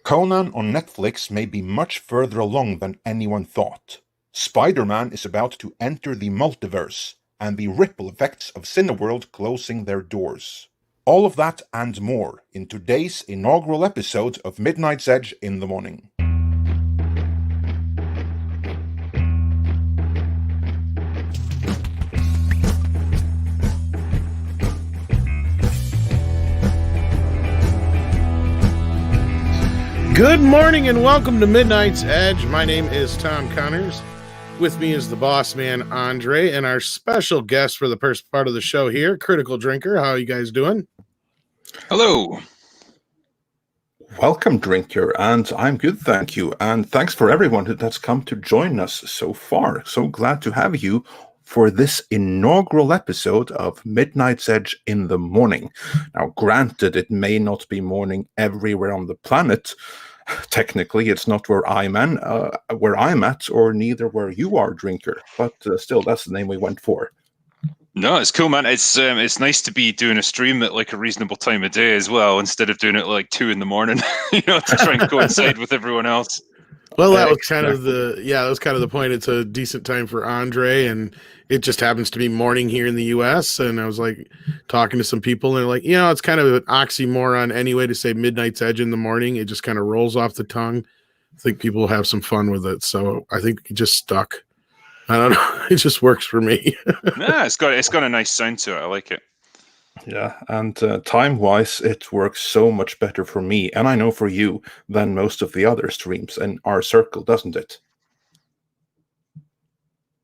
Conan on Netflix may be much further along than anyone thought. Spider-Man is about to enter the multiverse, and the ripple effects of Cineworld closing their doors. All of that and more in today's inaugural episode of Midnight's Edge in the Morning. Good morning and welcome to Midnight's Edge. My name is Tom Connors. With me is the boss man, Andre, and our special guest for the first part of the show here, Critical Drinker. How are you guys doing? Hello. Welcome, Drinker, and I'm good, thank you. And thanks for everyone that's come to join us so far. So glad to have you for this inaugural episode of Midnight's Edge in the Morning. Now, granted, it may not be morning everywhere on the planet. Technically, it's not where I'm at, or neither where you are, Drinker. But still, that's the name we went for. No, it's cool, man. It's nice to be doing a stream at like a reasonable time of day as well, instead of doing it at like 2 a.m, to try and coincide with everyone else. Well, that was kind of the point. It's a decent time for Andre, and it just happens to be morning here in the U.S. And I was like talking to some people, and they're like, it's kind of an oxymoron anyway to say Midnight's Edge in the morning. It just kind of rolls off the tongue. I think people will have some fun with it, so I think it just stuck. I don't know. It just works for me. Yeah, it's got a nice sound to it. I like it. Yeah, and time-wise, it works so much better for me, and I know for you, than most of the other streams in our circle, doesn't it?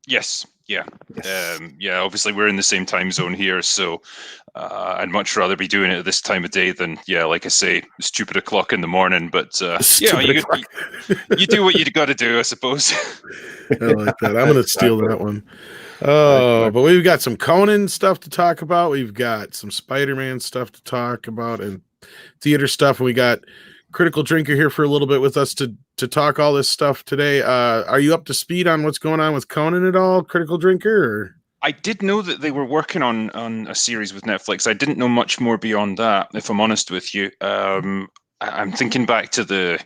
Yes, yeah. Obviously we're in the same time zone here, so I'd much rather be doing it at this time of day than, like I say, stupid o'clock in the morning, but you do what you got to do, I suppose. I like that. I'm going to steal that one. Oh, but we've got some Conan stuff to talk about. We've got some Spider-Man stuff to talk about and theater stuff. And we got Critical Drinker here for a little bit with us to talk all this stuff today. Are you up to speed on what's going on with Conan at all, Critical Drinker? Or? I did know that they were working on a series with Netflix. I didn't know much more beyond that, if I'm honest with you. I'm thinking back to the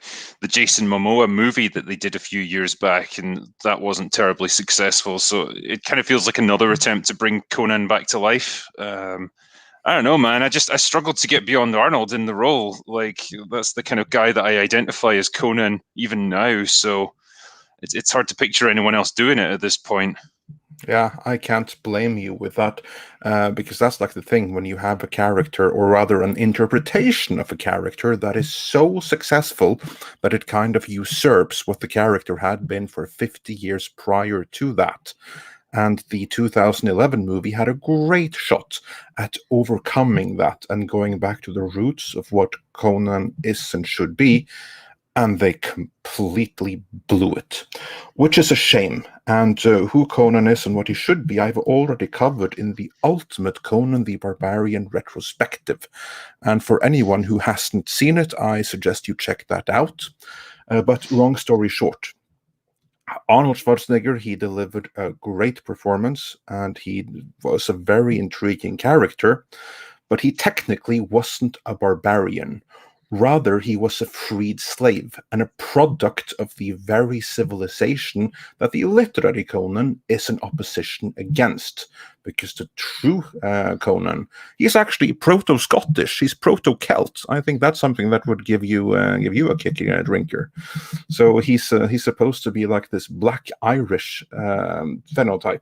Jason Momoa movie that they did a few years back, and that wasn't terribly successful. So it kind of feels like another attempt to bring Conan back to life. I don't know, man. I struggled to get beyond Arnold in the role. Like, that's the kind of guy that I identify as Conan even now. So it's hard to picture anyone else doing it at this point. Yeah, I can't blame you with that, because that's like the thing when you have a character, or rather an interpretation of a character that is so successful that it kind of usurps what the character had been for 50 years prior to that. And the 2011 movie had a great shot at overcoming that and going back to the roots of what Conan is and should be. And they completely blew it, which is a shame. And who Conan is and what he should be, I've already covered in the ultimate Conan the Barbarian retrospective. And for anyone who hasn't seen it, I suggest you check that out. But long story short, Arnold Schwarzenegger, he delivered a great performance, and he was a very intriguing character, but he technically wasn't a barbarian. Rather, he was a freed slave and a product of the very civilization that the literary Conan is in opposition against. Because the true Conan, he's actually proto-Scottish, he's proto-Celt. I think that's something that would give you a kick, Drinker. So he's supposed to be like this Black Irish phenotype.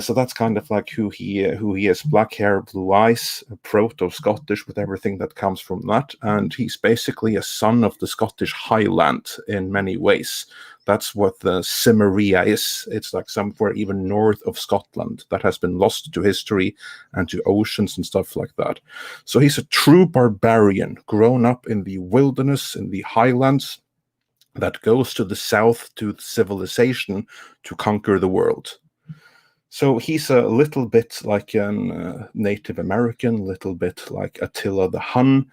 So that's kind of like who he is. Black hair, blue eyes, proto-Scottish with everything that comes from that. And he's basically a son of the Scottish Highland in many ways. That's what the Cimmeria is. It's like somewhere even north of Scotland that has been lost to history and to oceans and stuff like that. So he's a true barbarian, grown up in the wilderness, in the Highlands, that goes to the south to civilization to conquer the world. So he's a little bit like a Native American, a little bit like Attila the Hun,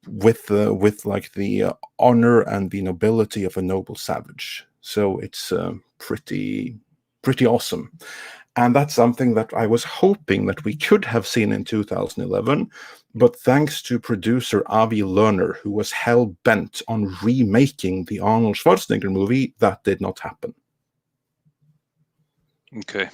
with like the honor and the nobility of a noble savage. So it's pretty awesome. And that's something that I was hoping that we could have seen in 2011, but thanks to producer Avi Lerner, who was hell-bent on remaking the Arnold Schwarzenegger movie, that did not happen. Okay.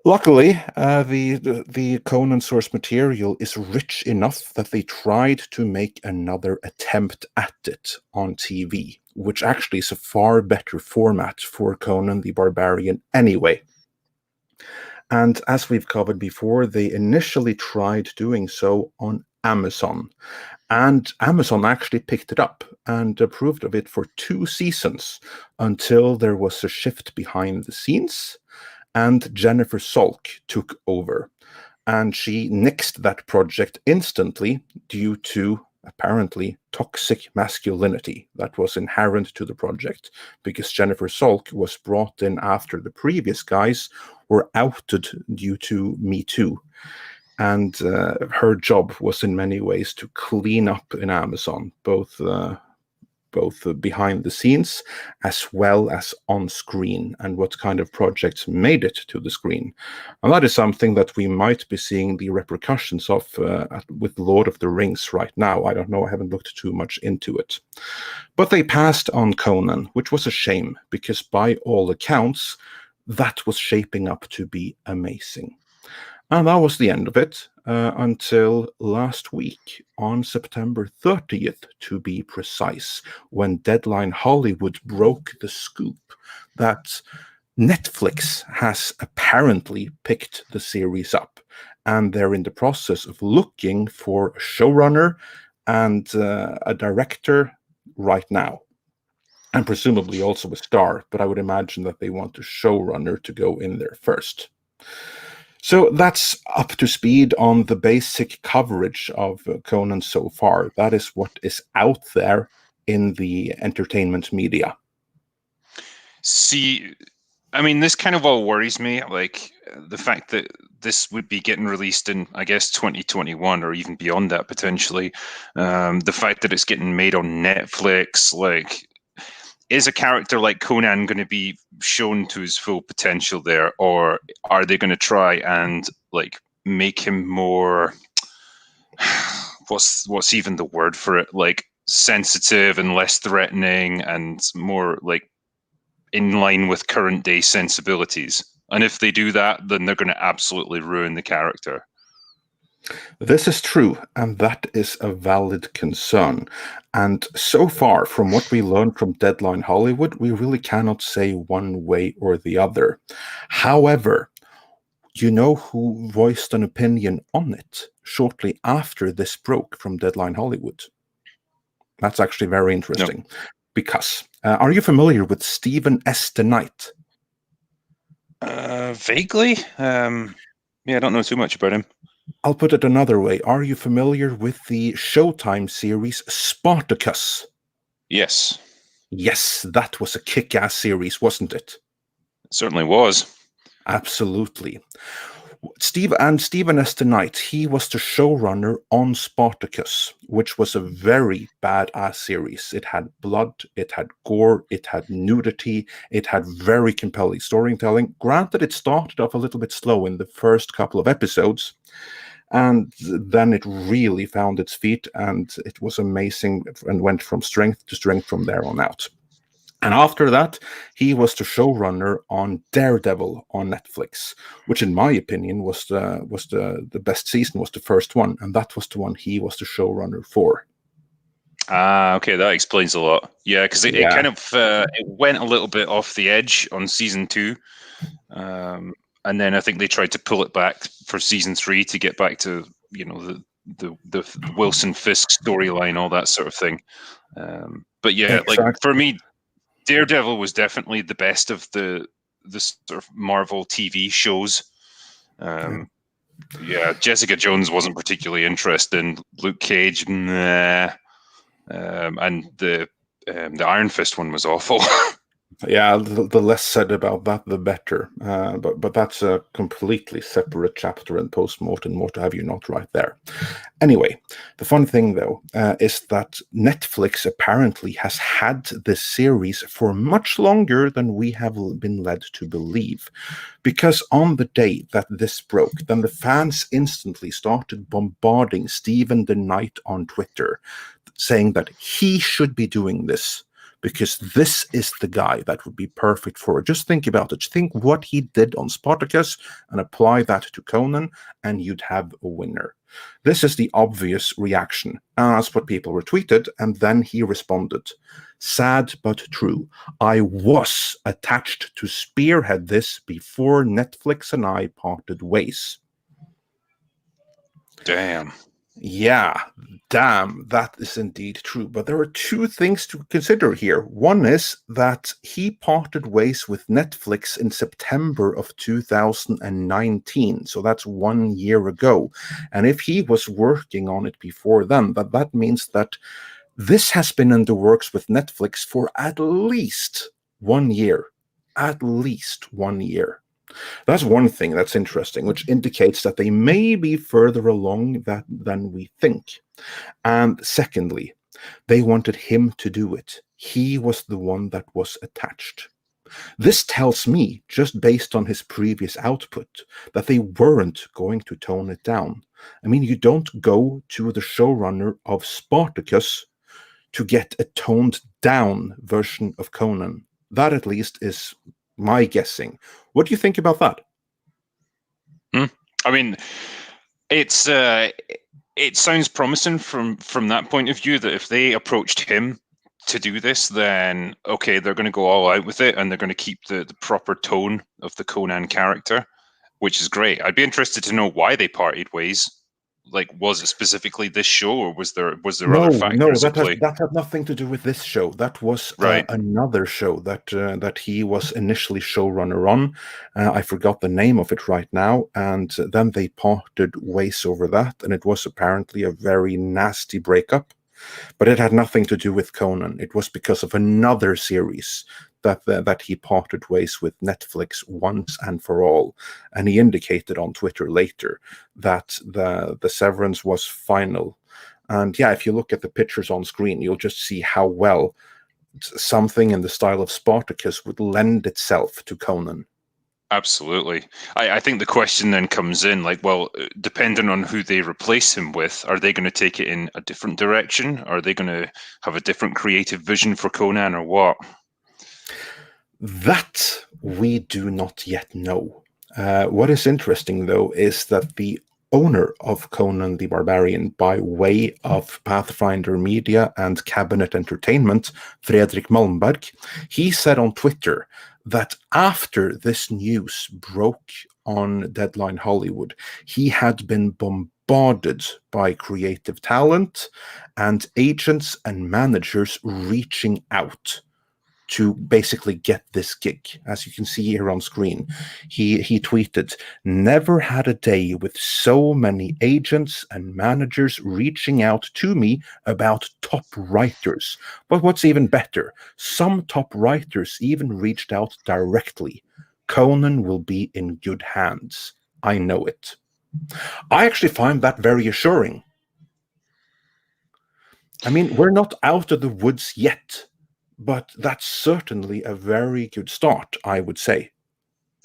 Luckily, the Conan source material is rich enough that they tried to make another attempt at it on TV, which actually is a far better format for Conan the Barbarian anyway. And as we've covered before, they initially tried doing so on Amazon. And Amazon actually picked it up and approved of it for 2 seasons until there was a shift behind the scenes and Jennifer Salk took over. And she nixed that project instantly due to apparently toxic masculinity that was inherent to the project, because Jennifer Salk was brought in after the previous guys were outed due to Me Too. And her job was in many ways to clean up in Amazon, both behind the scenes as well as on screen, and what kind of projects made it to the screen. And that is something that we might be seeing the repercussions of with Lord of the Rings right now. I don't know, I haven't looked too much into it. But they passed on Conan, which was a shame, because by all accounts, that was shaping up to be amazing. And that was the end of it until last week, on September 30th, to be precise, when Deadline Hollywood broke the scoop that Netflix has apparently picked the series up, and they're in the process of looking for a showrunner and a director right now. And presumably also a star, but I would imagine that they want a showrunner to go in there first. So that's up to speed on the basic coverage of Conan so far. That is what is out there in the entertainment media. See, I mean, this kind of all worries me, like the fact that this would be getting released in, I guess, 2021 or even beyond that potentially. The fact that it's getting made on Netflix, like, is a character like Conan going to be shown to his full potential there, or are they going to try and like make him more what's even the word for it, like sensitive and less threatening and more like in line with current day sensibilities? And if they do that, then they're going to absolutely ruin the character. This is true, and that is a valid concern. And so far, from what we learned from Deadline Hollywood, we really cannot say one way or the other. However, you know who voiced an opinion on it shortly after this broke from Deadline Hollywood? That's actually very interesting. No. Because, are you familiar with Stephen S. DeKnight? Vaguely. Yeah, I don't know too much about him. I'll put it another way. Are you familiar with the Showtime series Spartacus? Yes. Yes, that was a kick-ass series, wasn't it? It certainly was. Absolutely. Stephen S. DeKnight, he was the showrunner on Spartacus, which was a very badass series. It had blood, it had gore, it had nudity, it had very compelling storytelling. Granted, it started off a little bit slow in the first couple of episodes, and then it really found its feet, and it was amazing and went from strength to strength from there on out. And after that, he was the showrunner on Daredevil on Netflix, which, in my opinion, was the best season. Was the first one, and that was the one he was the showrunner for. Ah, okay, that explains a lot. Yeah, because it kind of it went a little bit off the edge on season 2, and then I think they tried to pull it back for season 3 to get back to the Wilson Fisk storyline, all that sort of thing. But yeah, Exactly. like for me, Daredevil was definitely the best of the sort of Marvel TV shows. Yeah, Jessica Jones wasn't particularly interesting. Luke Cage, nah. And the Iron Fist one was awful. Yeah, the less said about that, the better. But that's a completely separate chapter in Postmortem, more to have you not right there. Anyway, the fun thing though is that Netflix apparently has had this series for much longer than we have been led to believe. Because on the day that this broke, then the fans instantly started bombarding Stephen the Knight on Twitter, saying that he should be doing this because this is the guy that would be perfect for it. Just think about it. Think what he did on Spartacus and apply that to Conan, and you'd have a winner. This is the obvious reaction. And that's what people retweeted, and then he responded. Sad but true. I was attached to spearhead this before Netflix and I parted ways. Damn. Yeah, damn, that is indeed true. But there are two things to consider here. One is that he parted ways with Netflix in September of 2019. So that's 1 year ago. And if he was working on it before then, that means that this has been in the works with Netflix for at least 1 year. At least 1 year. That's one thing that's interesting, which indicates that they may be further along than we think. And secondly, they wanted him to do it. He was the one that was attached. This tells me, just based on his previous output, that they weren't going to tone it down. I mean, you don't go to the showrunner of Spartacus to get a toned down version of Conan. That at least is my guessing. What do you think about that? I mean, it sounds promising from that point of view, that if they approached him to do this, then okay, they're going to go all out with it, and they're going to keep the proper tone of the Conan character, which is great. I'd be interested to know why they parted ways. Like, was it specifically this show, or was there other factors at play? That had nothing to do with this show. That was Right. another show that he was initially showrunner on. I forgot the name of it right now, and then they parted ways over that, and it was apparently a very nasty breakup. But it had nothing to do with Conan. It was because of another series that he parted ways with Netflix once and for all. And he indicated on Twitter later that the severance was final. And yeah, if you look at the pictures on screen, you'll just see how well something in the style of Spartacus would lend itself to Conan. Absolutely. I think the question then comes in, like, well, depending on who they replace him with, are they going to take it in a different direction? Are they going to have a different creative vision for Conan, or what? That we do not yet know. What is interesting, though, is that the owner of Conan the Barbarian, by way of Pathfinder Media and Cabinet Entertainment, Fredrik Malmberg, he said on Twitter that after this news broke on Deadline Hollywood, he had been bombarded by creative talent and agents and managers reaching out to basically get this gig. As you can see here on screen, he tweeted, "Never had a day with so many agents and managers reaching out to me about top writers. But what's even better, some top writers even reached out directly. Conan will be in good hands. I know it." I actually find that very assuring. I mean, we're not out of the woods yet, but that's certainly a very good start, I would say.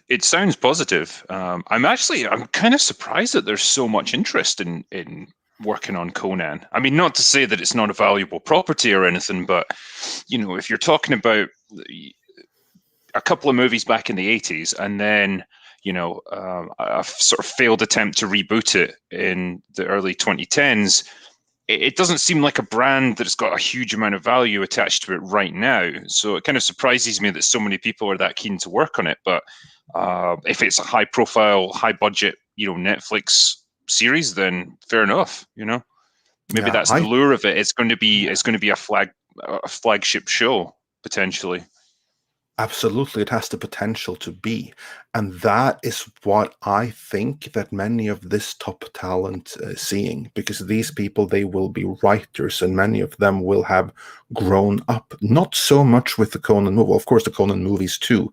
It sounds positive. I'm kind of surprised that there's so much interest in working on Conan. I mean, not to say that it's not a valuable property or anything, but if you're talking about a couple of movies back in the 80s, and then a sort of failed attempt to reboot it in the early 2010s, it doesn't seem like a brand that's got a huge amount of value attached to it right now. So it kind of surprises me that so many people are that keen to work on it. But if it's a high profile, high budget, Netflix series, then fair enough. Maybe Yeah, that's the lure of it. It's going to be a flagship show potentially. Absolutely, it has the potential to be. And that is what I think that many of this top talent is seeing, because these people, they will be writers, and many of them will have grown up, not so much with the Conan movie, of course the Conan movies too,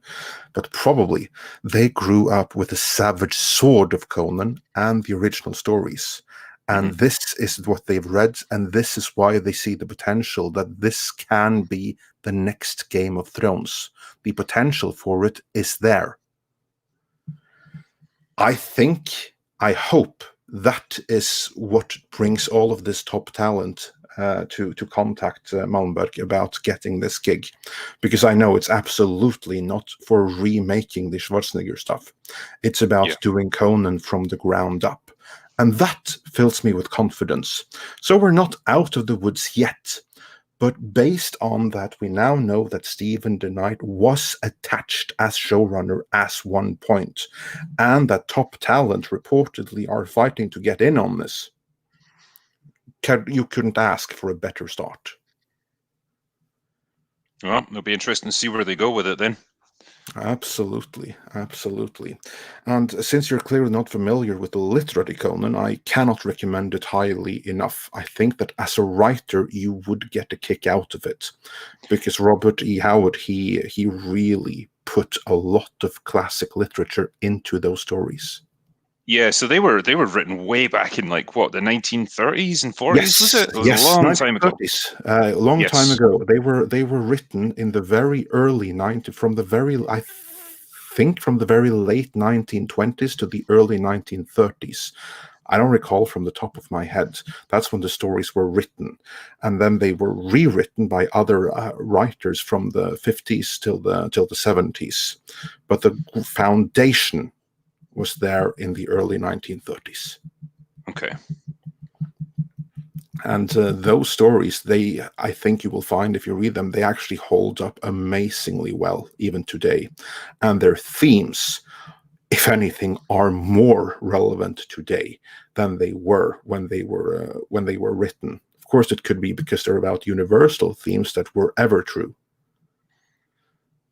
but probably they grew up with the savage sword of Conan and the original stories. And this is what they've read, and this is why they see the potential that this can be the next Game of Thrones. The potential for it is there. I think, I hope that is what brings all of this top talent to contact Malmberg about getting this gig, because I know it's absolutely not for remaking the Schwarzenegger stuff. It's about doing Conan from the ground up. And that fills me with confidence. So we're not out of the woods yet. But based on that, we now know that Stephen DeKnight was attached as showrunner at one point, and that top talent reportedly are fighting to get in on this. You couldn't ask for a better start. Well, it'll be interesting to see where they go with it then. Absolutely, absolutely. And since you're clearly not familiar with the literary Conan, I cannot recommend it highly enough. I think that as a writer, you would get a kick out of it, because Robert E. Howard, he really put a lot of classic literature into those stories. Yeah, so they were written way back in like what, the 1930s and 40s, Yes, was it? It was yes, a long time ago. 1930s, a long time Yes. ago. They were written in the very early 90s, I think from the very late 1920s to the early 1930s. I don't recall from the top of my head. That's when the stories were written, and then they were rewritten by other writers from the 50s till the 70s. But the foundation was there in the early 1930s. Okay. And those stories, I think you will find if you read them, they actually hold up amazingly well, even today. And their themes, if anything, are more relevant today than they were when they were written. Of course, it could be because they're about universal themes that were ever true.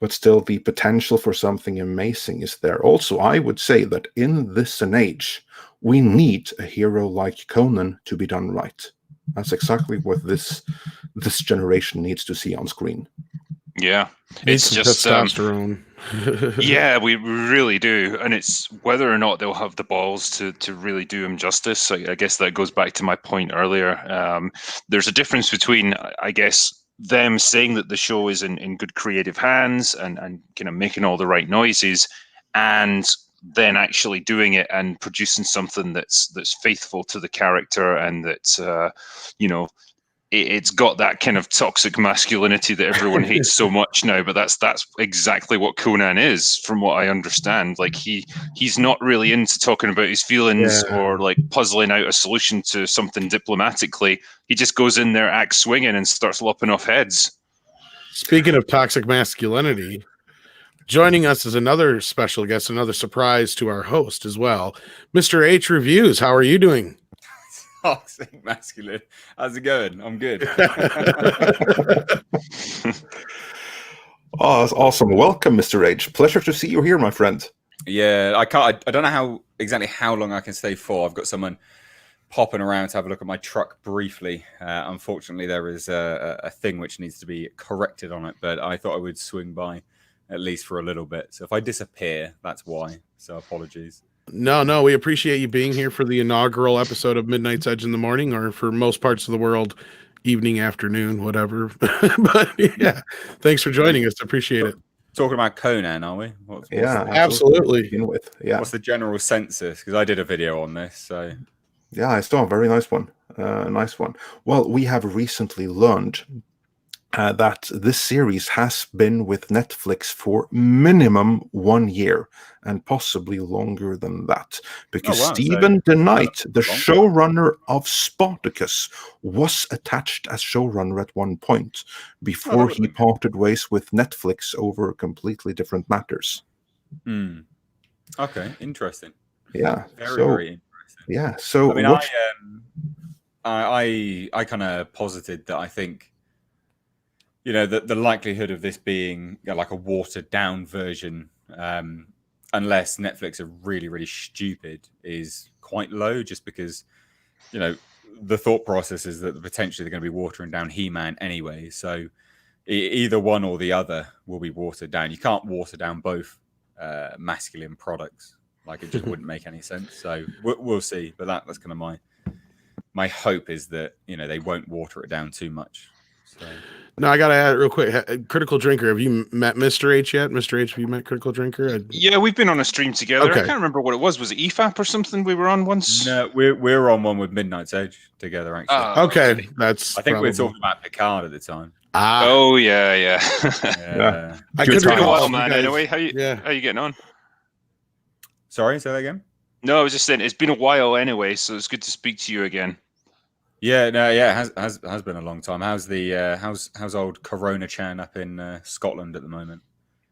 But still, the potential for something amazing is there. Also, I would say that in this and age, we need a hero like Conan to be done right. That's exactly what this generation needs to see on screen. Yeah, it's just testosterone. Yeah, we really do, and it's whether or not they'll have the balls to really do him justice. I guess that goes back to my point earlier. There's a difference between, I guess, them saying that the show is in good creative hands and kind of making all the right noises, and then actually doing it and producing something that's faithful to the character and that's it's got that kind of toxic masculinity that everyone hates so much now. But that's exactly what Conan is, from what I understand. Like he's not really into talking about his feelings or like puzzling out a solution to something diplomatically. He just goes in there, axe swinging, and starts lopping off heads. Speaking of toxic masculinity, joining us is another special guest, another surprise to our host as well, Mr. H Reviews. How are you doing? Toxic masculine. How's it going? I'm good. Oh, that's awesome. Welcome, Mr. H. Pleasure to see you here, my friend. Yeah, I don't know exactly how long I can stay for. I've got someone popping around to have a look at my truck briefly. Unfortunately, there is a thing which needs to be corrected on it, but I thought I would swing by at least for a little bit. So if I disappear, that's why. So apologies. No, we appreciate you being here for the inaugural episode of Midnight's Edge in the morning, or for most parts of the world, evening, afternoon, whatever. But yeah, thanks for joining us. Appreciate it. Talking about Conan, are we? What's absolutely. What's the general census? Because I did a video on this. So yeah, I saw a very nice one. Nice one. Well, we have recently learned that this series has been with Netflix for minimum 1 year, and possibly longer than that, because Stephen DeKnight, the showrunner of Spartacus, was attached as showrunner at one point before he parted ways with Netflix over completely different matters. Okay, interesting. Yeah, very interesting. Yeah, so I mean, I kind of posited that I think the likelihood of this being like a watered down version, unless Netflix are really, really stupid, is quite low, just because, the thought process is that potentially they're going to be watering down He-Man anyway. So either one or the other will be watered down. You can't water down both masculine products. Like, it just wouldn't make any sense. So we'll see. But that's kind of my hope, is that, they won't water it down too much. So. No, I gotta add real quick. Critical Drinker, have you met Mr. H yet? Mr. H, have you met Critical Drinker? Yeah, we've been on a stream together. Okay. I can't remember what it was. Was it EFAP or something we were on once? No, we're on one with Midnight's Edge together, actually. Okay, that's. I think we were talking about Picard at the time. Oh yeah. Yeah. I It's could been a recall while, you man. guys- Anyway, how you getting on? Sorry, say that again. No, I was just saying it's been a while anyway, so it's good to speak to you again. Yeah, no, yeah, it has been a long time. How's the how's old Corona Chan up in Scotland at the moment?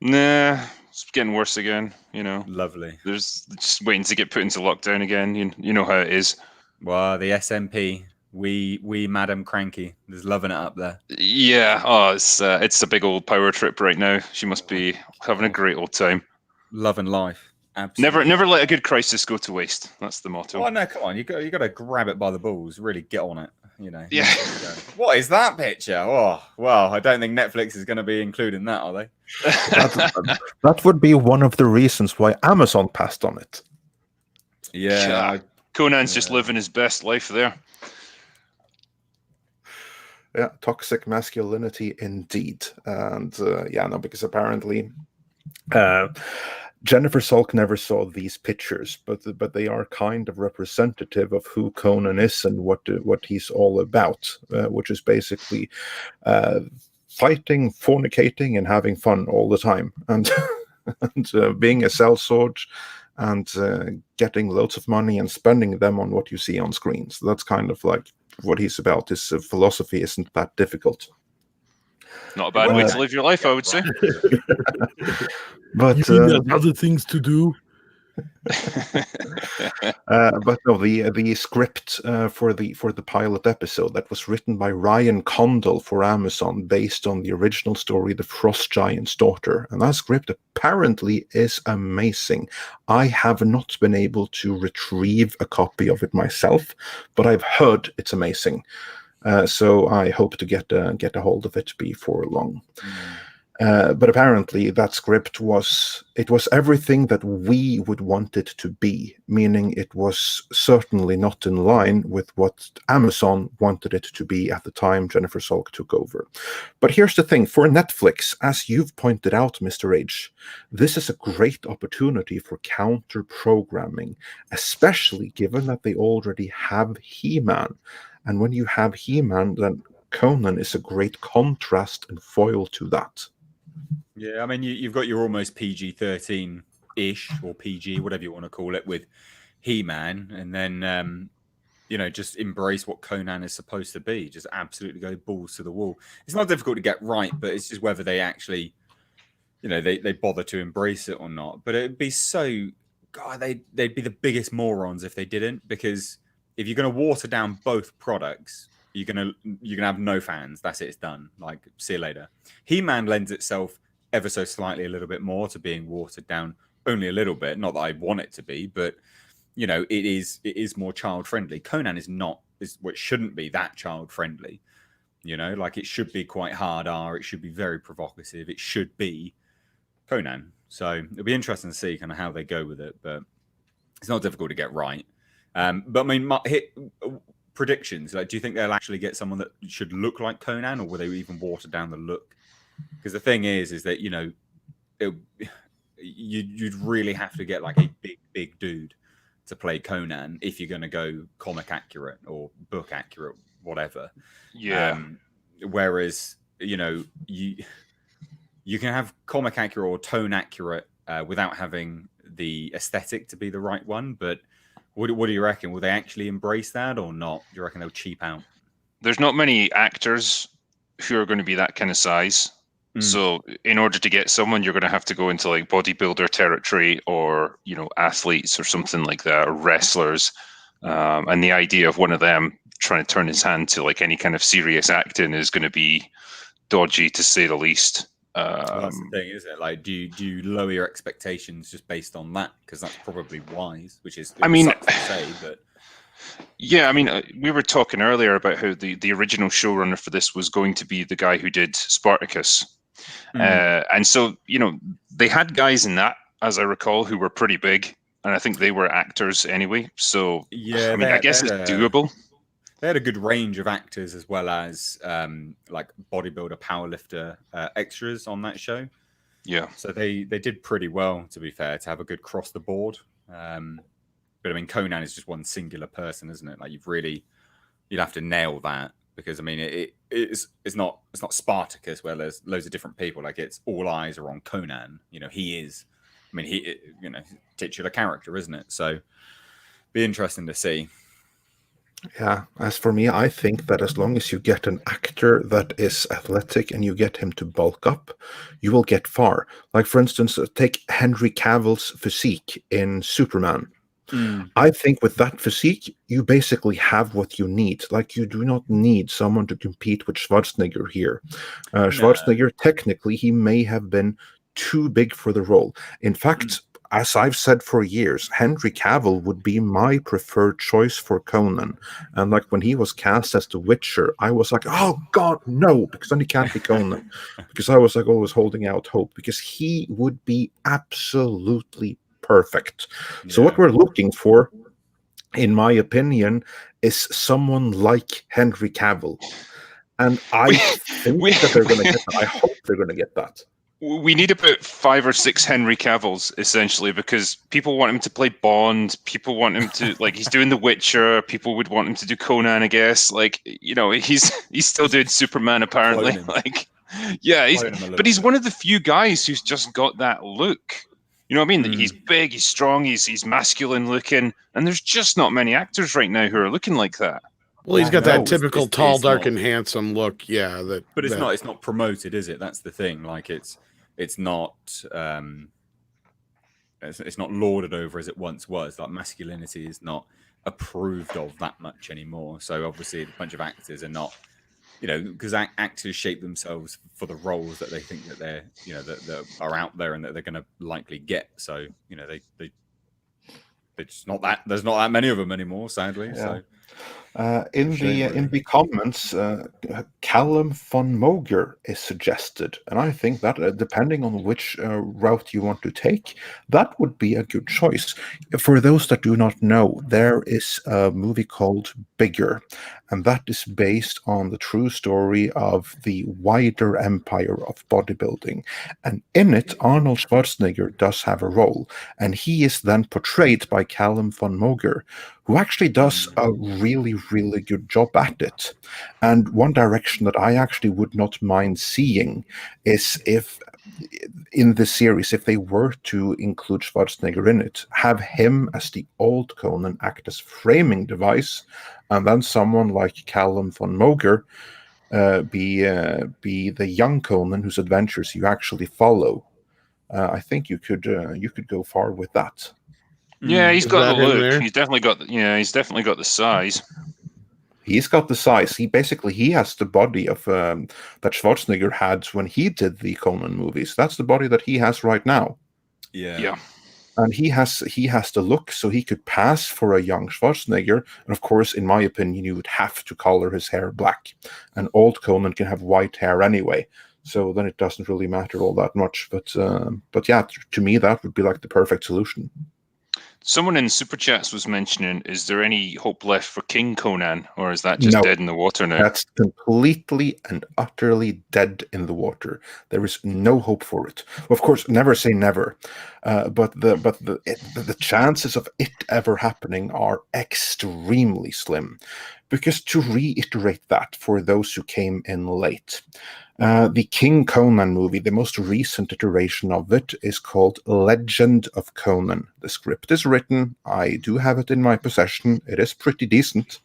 Nah, it's getting worse again. Lovely. There's just waiting to get put into lockdown again. You know how it is. Well, the SMP, we Madam Cranky, is loving it up there. Yeah. Oh, it's a big old power trip right now. She must be having a great old time. Loving life. Absolutely. Never let a good crisis go to waste. That's the motto. Oh no, come on! You got to grab it by the balls. Really get on it. Yeah. What is that picture? Oh, well, I don't think Netflix is going to be including that, are they? That would be one of the reasons why Amazon passed on it. Yeah. Conan's just living his best life there. Yeah, toxic masculinity indeed. And because apparently Jennifer Salk never saw these pictures, but they are kind of representative of who Conan is and what he's all about, which is basically fighting, fornicating, and having fun all the time, and being a sellsword, and getting loads of money and spending them on what you see on screen. So that's kind of like what he's about. His philosophy isn't that difficult. Not a bad way to live your life, I would say. But other things to do. But no, the script for the pilot episode that was written by Ryan Condal for Amazon, based on the original story, The Frost Giant's Daughter, and that script apparently is amazing. I have not been able to retrieve a copy of it myself, but I've heard it's amazing. So I hope to get a hold of it before long. But apparently that script was everything that we would want it to be, meaning it was certainly not in line with what Amazon wanted it to be at the time Jennifer Salk took over. But here's the thing, for Netflix, as you've pointed out, Mr. H, this is a great opportunity for counter-programming, especially given that they already have He-Man. And when you have He-Man, then Conan is a great contrast and foil to that. Yeah, I mean, you've got your almost PG-13-ish, or PG, whatever you want to call it, with He-Man, and then, just embrace what Conan is supposed to be. Just absolutely go balls to the wall. It's not difficult to get right, but it's just whether they actually, they bother to embrace it or not. But it'd be so... God, they'd be the biggest morons if they didn't, because if you're going to water down both products, you're gonna have no fans. That's it. It's done. Like, see you later. He-Man lends itself ever so slightly a little bit more to being watered down, only a little bit. Not that I want it to be, but it is more child friendly. Conan is what shouldn't be that child friendly. Like, it should be quite hard R. It should be very provocative. It should be Conan. So it'll be interesting to see kind of how they go with it. But it's not difficult to get right. But I mean, predictions. Like, do you think they'll actually get someone that should look like Conan, or will they even water down the look? Because the thing is that you'd really have to get like a big dude to play Conan if you're going to go comic accurate or book accurate, whatever. Yeah. Whereas you can have comic accurate or tone accurate without having the aesthetic to be the right one, but. What do you reckon? Will they actually embrace that or not? Do you reckon they'll cheap out? There's not many actors who are going to be that kind of size. So in order to get someone, you're going to have to go into like bodybuilder territory, or, athletes or something like that, or wrestlers. And the idea of one of them trying to turn his hand to like any kind of serious acting is going to be dodgy to say the least. Well, that's the thing, isn't it? Like, do you lower your expectations just based on that? Because that's probably wise, which is, sucks to say, but yeah, I mean, we were talking earlier about how the original showrunner for this was going to be the guy who did Spartacus, and so they had guys in that, as I recall, who were pretty big, and I think they were actors anyway. So yeah, I mean, I guess it's doable. They had a good range of actors as well as like bodybuilder, powerlifter extras on that show. Yeah. So they did pretty well, to be fair, to have a good cross the board. But I mean, Conan is just one singular person, isn't it? Like you'd have to nail that, because I mean, it's not Spartacus where there's loads of different people. Like, it's all eyes are on Conan. He is. I mean, titular character, isn't it? So be interesting to see. Yeah, as for me, I think that as long as you get an actor that is athletic and you get him to bulk up, you will get far. Like, for instance, take Henry Cavill's physique in Superman. I think with that physique, you basically have what you need. Like, you do not need someone to compete with Schwarzenegger here. Schwarzenegger, technically, he may have been too big for the role. In fact, as I've said for years, Henry Cavill would be my preferred choice for Conan. And like, when he was cast as The Witcher, I was like, oh God, no, because then he can't be Conan. Because I was like always holding out hope, because he would be absolutely perfect. So what we're looking for, in my opinion, is someone like Henry Cavill. And I think that they're going to get that. I hope they're going to get that. We need about 5 or 6 Henry Cavills, essentially, because people want him to play Bond. People want him to, like, he's doing The Witcher. People would want him to do Conan, I guess. Like, he's still doing Superman, apparently. Like, yeah, he's one of the few guys who's just got that look. You know what I mean? He's big, he's strong, he's masculine looking, and there's just not many actors right now who are looking like that. Well, he's got that typical tall, dark, and handsome look. Yeah, but it's not promoted, is it? That's the thing. Like, it's not lauded over as it once was. Like, masculinity is not approved of that much anymore. So obviously, a bunch of actors are not, because actors shape themselves for the roles that they think that they're, that are out there and that they're going to likely get. So they just not that, there's not that many of them anymore, sadly. Yeah. So. In the comments, Callum von Moger is suggested, and I think that depending on which route you want to take, that would be a good choice. For those that do not know, there is a movie called Bigger, and that is based on the true story of the wider empire of bodybuilding. And in it, Arnold Schwarzenegger does have a role, and he is then portrayed by Callum von Moger, who actually does a really, really good job at it. And one direction that I actually would not mind seeing is, if in this series, if they were to include Schwarzenegger in it, have him as the old Conan act as framing device, and then someone like Callum von Moger be the young Conan whose adventures you actually follow. I think you could go far with that. Yeah, he's got the look. He's definitely got the size. He's got the size. He has the body of that Schwarzenegger had when he did the Conan movies. That's the body that he has right now. Yeah. And he has the look, so he could pass for a young Schwarzenegger. And of course, in my opinion, you would have to color his hair black. And old Conan can have white hair anyway, so then it doesn't really matter all that much. But yeah, to me, that would be like the perfect solution. Someone in Super Chats was mentioning, is there any hope left for King Conan, or is that just dead in the water now? That's completely and utterly dead in the water. There is no hope for it. Of course, never say never, but the chances of it ever happening are extremely slim. Because to reiterate that for those who came in late, the King Conan movie, the most recent iteration of it, is called Legend of Conan. The script is written. I do have it in my possession. It is pretty decent.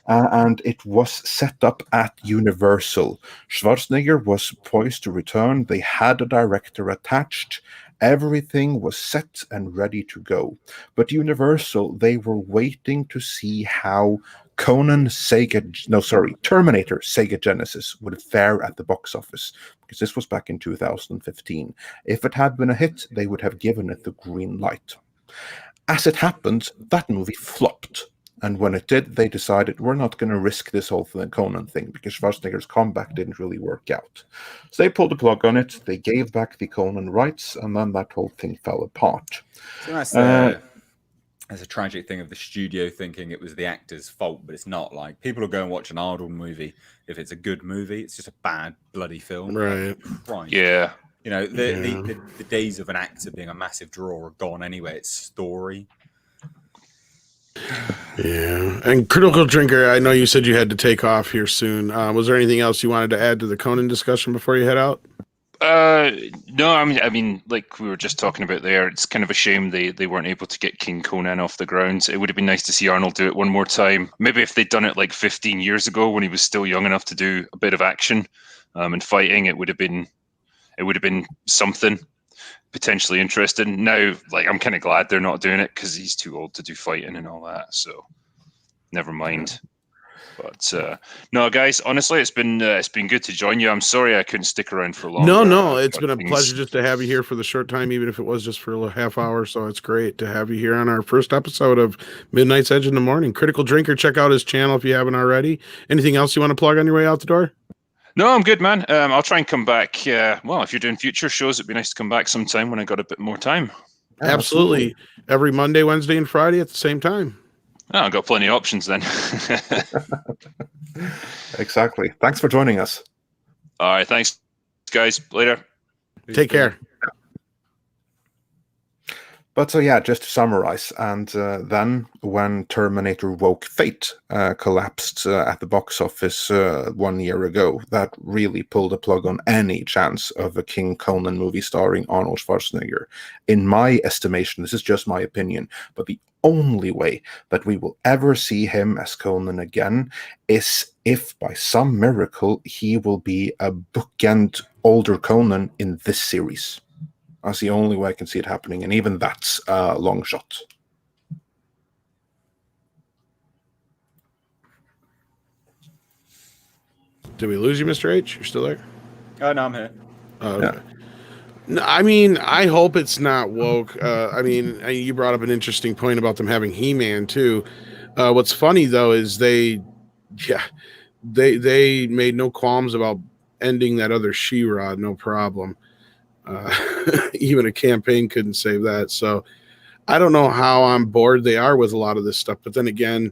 And it was set up at Universal. Schwarzenegger was poised to return. They had a director attached. Everything was set and ready to go. But Universal, they were waiting to see how Terminator Sega Genesis would fare at the box office, because this was back in 2015. If it had been a hit, they would have given it the green light. As it happened, that movie flopped. And when it did, they decided, we're not going to risk this whole Conan thing, because Schwarzenegger's comeback didn't really work out. So they pulled the plug on it, they gave back the Conan rights, and then that whole thing fell apart. So that's a tragic thing of the studio thinking it was the actor's fault, but it's not. Like, people will go and watch an Arnold movie if it's a good movie. It's just a bad, bloody film. Right. Right. Yeah. You know, the days of an actor being a massive draw are gone anyway. It's story. Yeah. And Critical Drinker, I know you said you had to take off here soon. Was there anything else you wanted to add to the Conan discussion before you head out? No, I mean, like we were just talking about there, it's kind of a shame they weren't able to get King Conan off the ground. It would have been nice to see Arnold do it one more time. Maybe if they'd done it like 15 years ago when he was still young enough to do a bit of action and fighting, it would have been something potentially interesting. Now, like, I'm kind of glad they're not doing it because he's too old to do fighting and all that. So, never mind. But no, guys, honestly, it's been good to join you. I'm sorry I couldn't stick around for long. No, it's been a pleasure just to have you here for the short time, even if it was just for a half hour. So it's great to have you here on our first episode of Midnight's Edge in the Morning. Critical Drinker, check out his channel if you haven't already. Anything else you want to plug on your way out the door? No, I'm good, man. I'll try and come back. Well, if you're doing future shows, it'd be nice to come back sometime when I got a bit more time. Absolutely. Every Monday, Wednesday, and Friday at the same time. Oh, I've got plenty of options then. Exactly. Thanks for joining us. All right. Thanks, guys. Later. Take care. But so yeah, just to summarize, and then when Terminator Woke Fate collapsed at the box office 1 year ago, that really pulled a plug on any chance of a King Conan movie starring Arnold Schwarzenegger. In my estimation, this is just my opinion, but the only way that we will ever see him as Conan again is if by some miracle he will be a bookend older Conan in this series. That's the only way I can see it happening, and even that's a long shot. Did we lose you, Mr. H? You're still there? Oh, no, I'm here. Okay. Yeah. No, I mean, I hope it's not woke. I mean, you brought up an interesting point about them having He-Man too. What's funny though is they made no qualms about ending that other She-Ra, no problem. Even a campaign couldn't save that. So I don't know how on board they are with a lot of this stuff. But then again,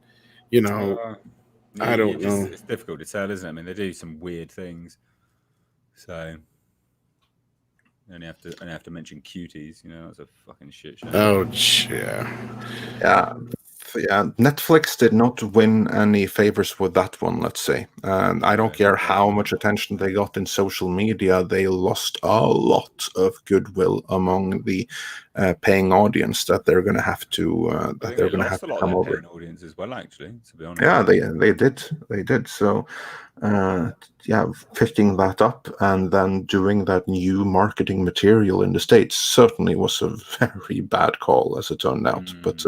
you know, I don't know. It's difficult to tell, isn't it? I mean, they do some weird things. So I only have to mention cuties. You know, that's a fucking shit show. Oh yeah. Yeah, Netflix did not win any favors with that one, let's say. And I don't care how much attention they got in social media, they lost a lot of goodwill among the paying audience that they're going to have to come over. Paying audience as well, actually, to be honest. Yeah, they did. So, picking that up and then doing that new marketing material in the States certainly was a very bad call, as it turned out. But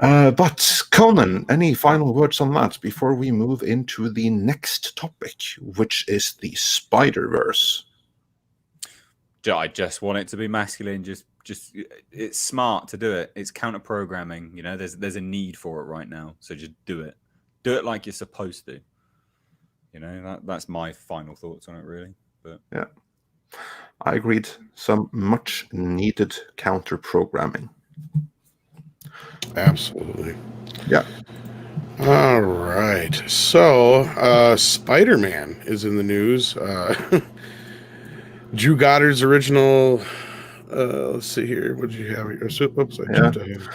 but Conan, any final words on that before we move into the next topic, which is the Spider-Verse? I just want it to be masculine. Just it's smart to do it. It's counter programming. You know, there's a need for it right now. So just do it. Do it like you're supposed to. You know, that's my final thoughts on it, really. But yeah, I agreed. Some much needed counter programming. Absolutely. Yeah. All right. So, Spider-Man is in the news. Drew Goddard's original. Let's see here. What did you have here? Oops, I jumped ahead.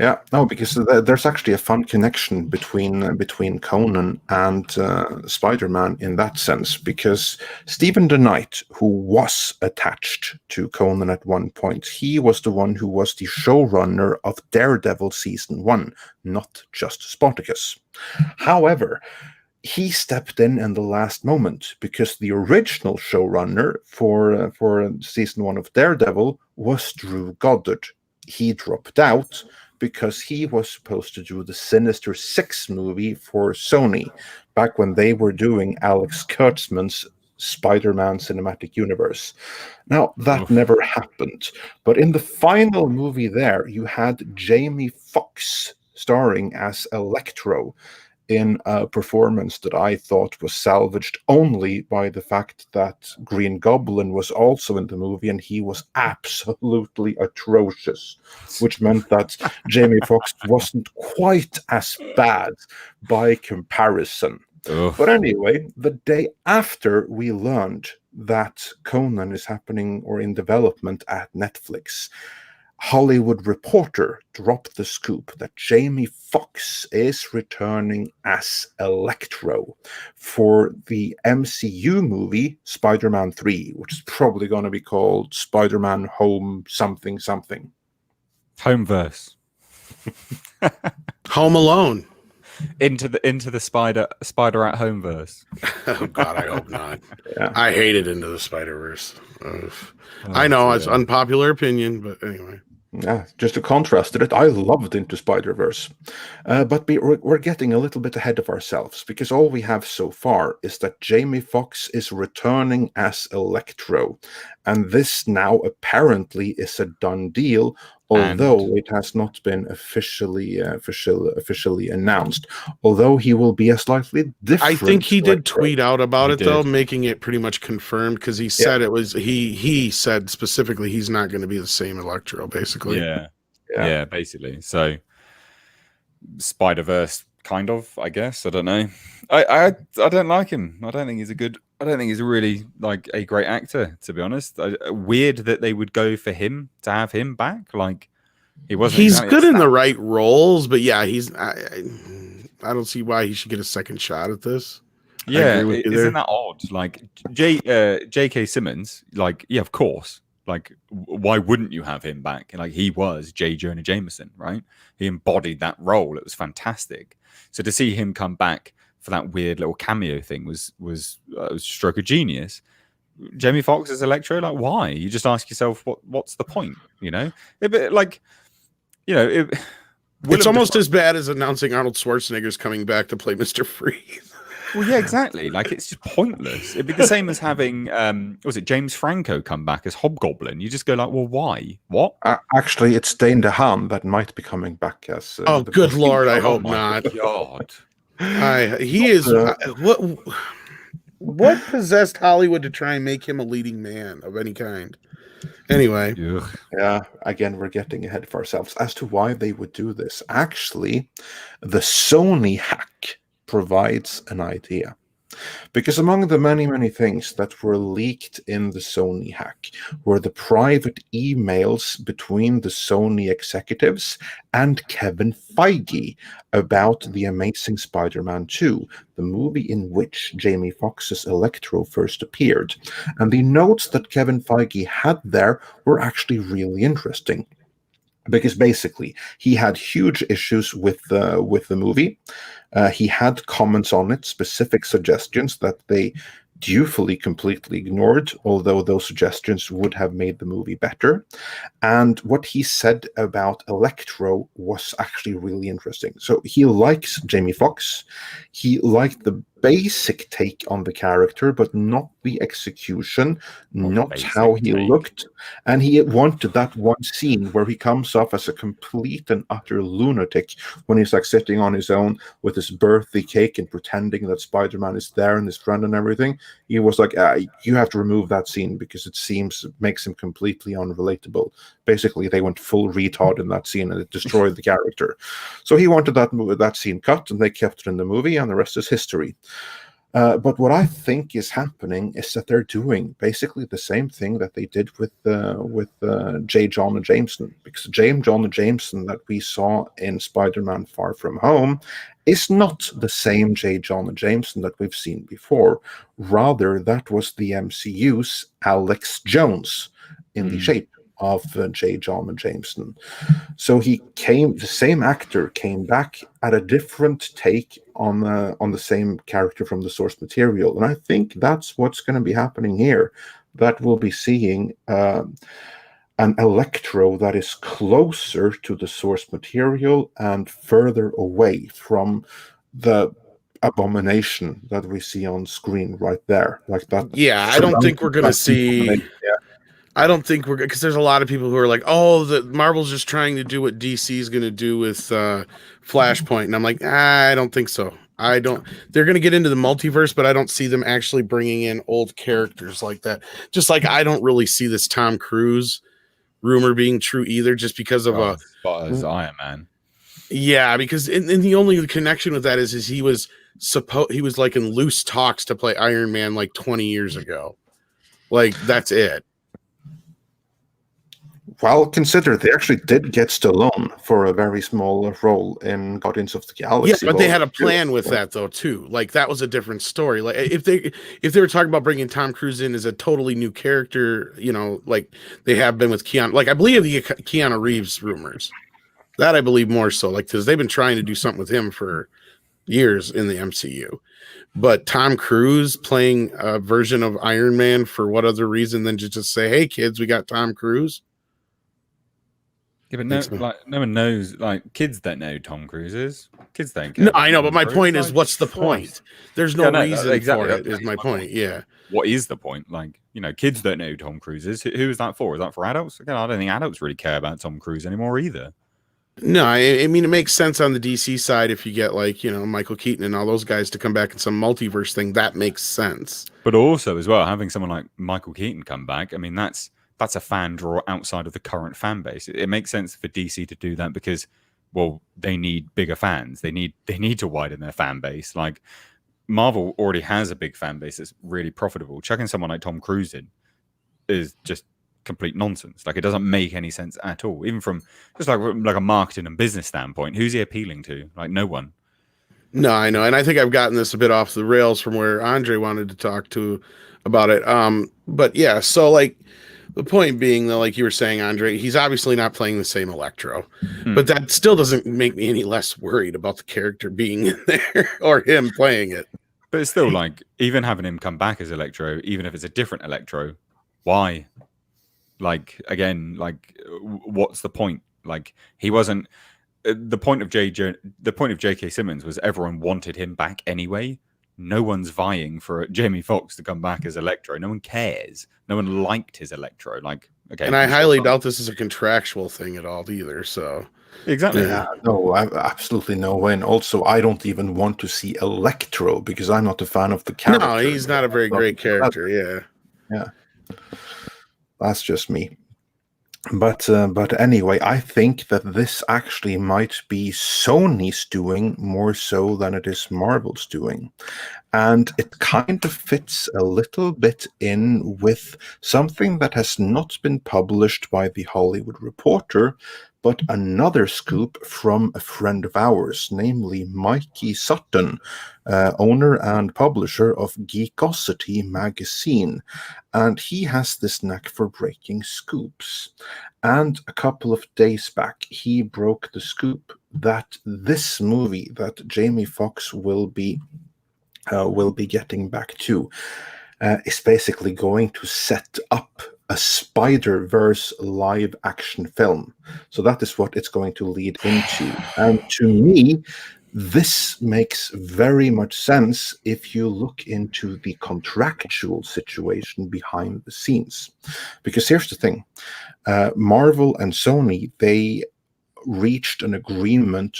Yeah, no, because there's actually a fun connection between Conan and Spider-Man in that sense, because Stephen DeKnight, who was attached to Conan at one point, he was the one who was the showrunner of Daredevil Season 1, not just Spartacus. However, he stepped in the last moment because the original showrunner for Season 1 of Daredevil was Drew Goddard. He dropped out because he was supposed to do the Sinister Six movie for Sony back when they were doing Alex Kurtzman's Spider-Man Cinematic Universe. Now, that never happened. But in the final movie there, you had Jamie Foxx starring as Electro in a performance that I thought was salvaged only by the fact that Green Goblin was also in the movie and he was absolutely atrocious, which meant that Jamie Foxx wasn't quite as bad by comparison. But anyway, the day after we learned that Conan is happening or in development at Netflix, Hollywood Reporter dropped the scoop that Jamie Foxx is returning as Electro for the MCU movie Spider-Man 3, which is probably going to be called Spider-Man Home something something. Homeverse. Home Alone. Into the spider at Homeverse. Oh God, I hope not. Yeah. I hated Into the Spider-Verse. I know it's unpopular opinion, but anyway. Yeah, just to contrast it, I loved Into Spider-Verse. But we're getting a little bit ahead of ourselves, because all we have so far is that Jamie Foxx is returning as Electro. And this now apparently is a done deal, although it has not been officially announced. Although he will be a slightly different. I think he did Electro. tweet out about it though, making it pretty much confirmed, because he said it was he said specifically he's not going to be the same Electro, basically. Yeah, basically. So Spider-Verse, kind of, I guess. I don't know. I don't like him. I don't think he's really like a great actor, to be honest. Weird that they would go for him to have him back. Like he wasn't. He's good in the right roles, but yeah, I don't see why he should get a second shot at this. Yeah, isn't that odd? Like J.K. Simmons, like, yeah, of course. Like, why wouldn't you have him back? Like, he was J. Jonah Jameson, right? He embodied that role. It was fantastic. So to see him come back for that weird little cameo thing was a stroke of genius. Jamie Foxx as Electro, like, why? You just ask yourself, what's the point? You know, It's almost as bad as announcing Arnold Schwarzenegger's coming back to play Mr. Freeze. Well, yeah, exactly. Like, it's just pointless. It'd be the same as having, was it James Franco come back as Hobgoblin? You just go like, well, why? What? Actually, it's Dane DeHaan that might be coming back as. Oh, good Lord! I hope not. God, he is. What possessed Hollywood to try and make him a leading man of any kind? Anyway. Yeah, again, we're getting ahead of ourselves as to why they would do this. Actually, the Sony hack provides an idea. Because among the many, many things that were leaked in the Sony hack were the private emails between the Sony executives and Kevin Feige about The Amazing Spider-Man 2, the movie in which Jamie Foxx's Electro first appeared. And the notes that Kevin Feige had there were actually really interesting. Because basically, he had huge issues with the movie. He had comments on it, specific suggestions that they dutifully completely ignored, although those suggestions would have made the movie better. And what he said about Electro was actually really interesting. So he likes Jamie Foxx. He liked the basic take on the character, but not the execution, not how he looked. And he wanted that one scene where he comes off as a complete and utter lunatic when he's like sitting on his own with his birthday cake and pretending that Spider-Man is there and his friend and everything. He was like, you have to remove that scene because it makes him completely unrelatable. Basically, they went full retard in that scene and it destroyed the character. So he wanted that scene cut, and they kept it in the movie, and the rest is history. But what I think is happening is that they're doing basically the same thing that they did with J. Jonah Jameson, because J. Jonah Jameson that we saw in Spider-Man Far From Home is not the same J. Jonah Jameson that we've seen before. Rather, that was the MCU's Alex Jones in the shape of J. Jonah Jameson. So the same actor came back at a different take on the same character from the source material. And I think that's what's going to be happening here. That we'll be seeing an Electro that is closer to the source material and further away from the abomination that we see on screen right there, like that. Yeah, I don't think we're gonna see. I don't think we're, because there's a lot of people who are like, oh, the Marvel's just trying to do what DC is going to do with Flashpoint, and I'm like, I don't think so. I don't. They're going to get into the multiverse, but I don't see them actually bringing in old characters like that. Just like I don't really see this Tom Cruise rumor being true either, just because of as far as Iron Man. Yeah, because and the only connection with that is he was like in loose talks to play Iron Man like 20 years ago. Like that's it. Well, consider they actually did get Stallone for a very small role in Guardians of the Galaxy. Yeah, but they had a plan with that though too. Like that was a different story. Like if they were talking about bringing Tom Cruise in as a totally new character, you know, like they have been with Keanu. Like I believe the Keanu Reeves rumors. That I believe more so. Like because they've been trying to do something with him for years in the MCU. But Tom Cruise playing a version of Iron Man for what other reason than to just say, "Hey kids, we got Tom Cruise." Yeah, but no one knows. Like kids don't know who Tom Cruise is. Kids don't. No, I know, but my point is, what's the point? There's no reason exactly, for it. Is my point? Yeah. What is the point? Like, you know, kids don't know who Tom Cruise is. Who is that for? Is that for adults? Again, I don't think adults really care about Tom Cruise anymore either. No, I mean it makes sense on the DC side if you get like, you know, Michael Keaton and all those guys to come back in some multiverse thing. That makes sense. But also as well, having someone like Michael Keaton come back, I mean, that's a fan draw outside of the current fan base. It makes sense for DC to do that because, well, they need bigger fans. They need to widen their fan base. Like Marvel already has a big fan base that's really profitable. Chucking someone like Tom Cruise in is just complete nonsense. Like it doesn't make any sense at all. Even from just like a marketing and business standpoint, who's he appealing to? Like no one. No, I know, and I think I've gotten this a bit off the rails from where Andre wanted to talk to about it. But yeah, so like. The point being, though, like you were saying, Andre, he's obviously not playing the same Electro, but that still doesn't make me any less worried about the character being in there or him playing it. But it's still like, even having him come back as Electro, even if it's a different Electro, why? Like, again, like, what's the point? Like, he wasn't. The point of J.K. Simmons was everyone wanted him back anyway. No one's vying for Jamie Foxx to come back as Electro. No one cares. No one liked his Electro. Like, okay, and I highly doubt this is a contractual thing at all either. So exactly, yeah, no, absolutely no way. And also, I don't even want to see Electro because I'm not a fan of the character. No, he's not a very great character. Yeah, that's just me. But anyway, I think that this actually might be Sony's doing more so than it is Marvel's doing. And it kind of fits a little bit in with something that has not been published by The Hollywood Reporter, but another scoop from a friend of ours, namely Mikey Sutton, owner and publisher of Geekosity magazine. And he has this knack for breaking scoops. And a couple of days back, he broke the scoop that this movie that Jamie Foxx will be getting back to is basically going to set up a Spider-Verse live action film. So that is what it's going to lead into. And to me, this makes very much sense if you look into the contractual situation behind the scenes. Because here's the thing. Marvel and Sony, they reached an agreement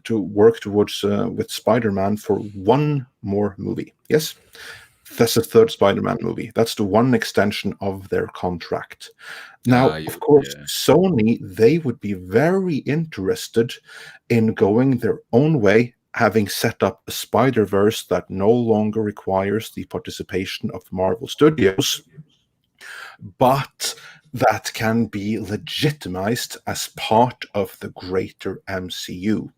to work towards with Spider-Man for one more movie. Yes? That's the third Spider-Man movie. That's the one extension of their contract. Now, of course, Sony, they would be very interested in going their own way, having set up a Spider-Verse that no longer requires the participation of Marvel Studios, but that can be legitimized as part of the greater MCU.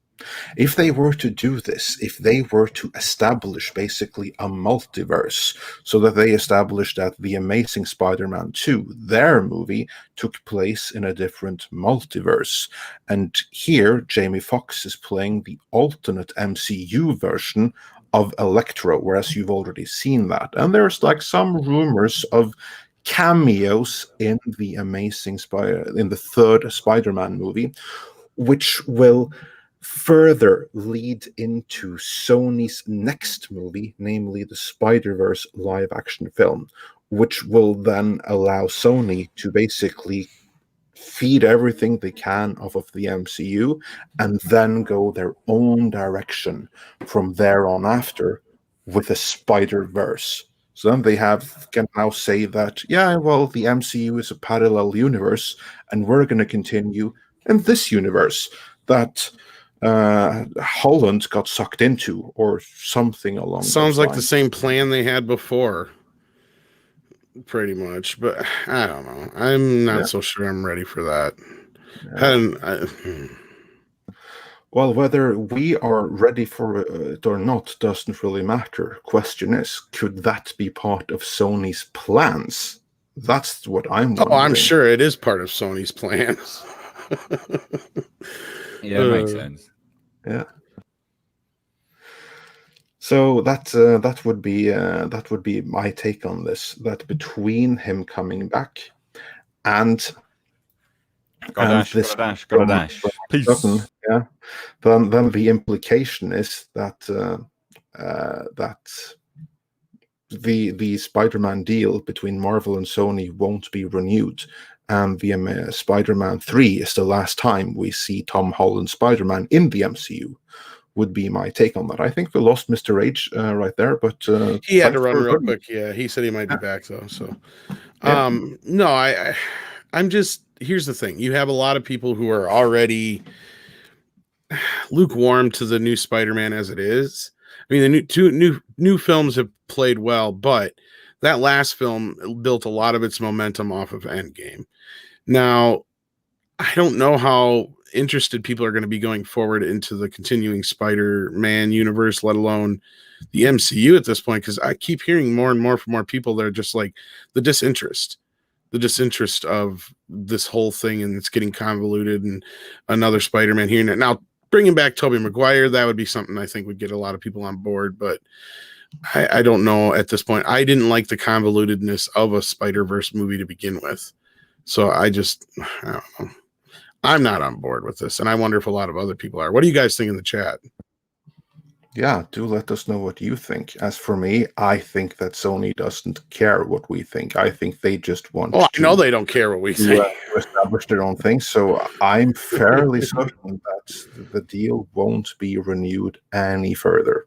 If they were to do this, if they were to establish basically a multiverse, so that they established that The Amazing Spider-Man 2, their movie, took place in a different multiverse, and here Jamie Foxx is playing the alternate MCU version of Electro, whereas you've already seen that. And there's like some rumors of cameos in the in the third Spider-Man movie, which will further lead into Sony's next movie, namely the Spider-Verse live-action film, which will then allow Sony to basically feed everything they can off of the MCU and then go their own direction from there on after with a Spider-Verse. So then they can now say that, yeah, well, the MCU is a parallel universe, and we're going to continue in this universe that Holland got sucked into, or something along those Sounds like lines. the same plan they had before, pretty much. But I don't know. I'm not so sure I'm ready for that. Well, whether we are ready for it or not doesn't really matter. Question is, could that be part of Sony's plans? That's what I'm wondering. Oh, I'm sure it is part of Sony's plans. Yeah, it makes sense. Yeah. So that would be my take on this. That between him coming back and this gotta dash. Peace. Yeah, then the implication is that that the Spider-Man deal between Marvel and Sony won't be renewed, and the Spider-Man 3 is the last time we see Tom Holland Spider-Man in the MCU. Would be my take on that. I think we lost Mr. H right there, but he had to run real quick. Yeah, he said he might be back though. So, no, I'm just, here's the thing: you have a lot of people who are already lukewarm to the new Spider-Man as it is. I mean, the new films have played well, but that last film built a lot of its momentum off of Endgame. Now, I don't know how interested people are going to be going forward into the continuing Spider-Man universe, let alone the MCU at this point, because I keep hearing more and more from more people that are just like the disinterest of this whole thing, and it's getting convoluted, and another Spider-Man here. Now, bringing back Tobey Maguire, that would be something I think would get a lot of people on board, but I don't know at this point. I didn't like the convolutedness of a Spider-Verse movie to begin with, so I don't know. I'm not on board with this, and I wonder if a lot of other people are. What do you guys think in the chat? Yeah, do let us know what you think. As for me, I think that Sony doesn't care what we think. I think they just want I know they don't care what we think. To establish their own thing. So I'm fairly certain that the deal won't be renewed any further.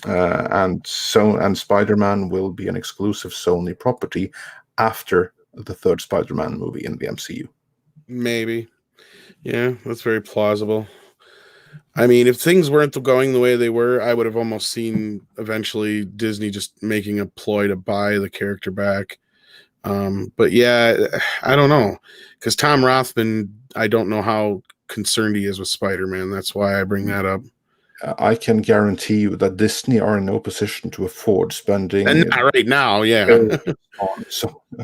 And Spider-Man will be an exclusive Sony property after the third Spider-Man movie in the MCU. Maybe. Yeah, that's very plausible. I mean, if things weren't going the way they were, I would have almost seen eventually Disney just making a ploy to buy the character back. But yeah, I don't know, because Tom Rothman, I don't know how concerned he is with Spider-Man. That's why I bring that up. I can guarantee you that Disney are in no position to afford spending, and not right now, yeah,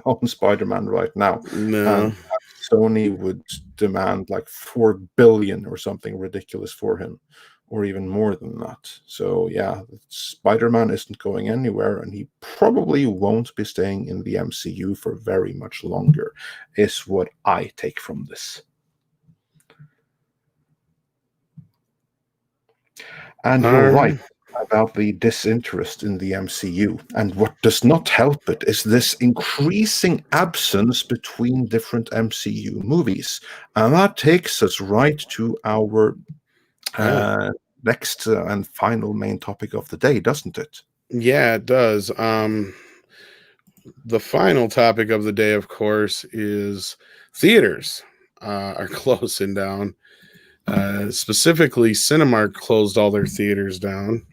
on Spider-Man right now. No. Sony would demand like $4 billion or something ridiculous for him, or even more than that. So yeah, Spider-Man isn't going anywhere, and he probably won't be staying in the MCU for very much longer, is what I take from this. And you're right about the disinterest in the MCU. And what does not help it is this increasing absence between different MCU movies. And that takes us right to our next and final main topic of the day, doesn't it? Yeah, it does. The final topic of the day, of course, is theaters are closing down. Specifically, Cinemark closed all their theaters down.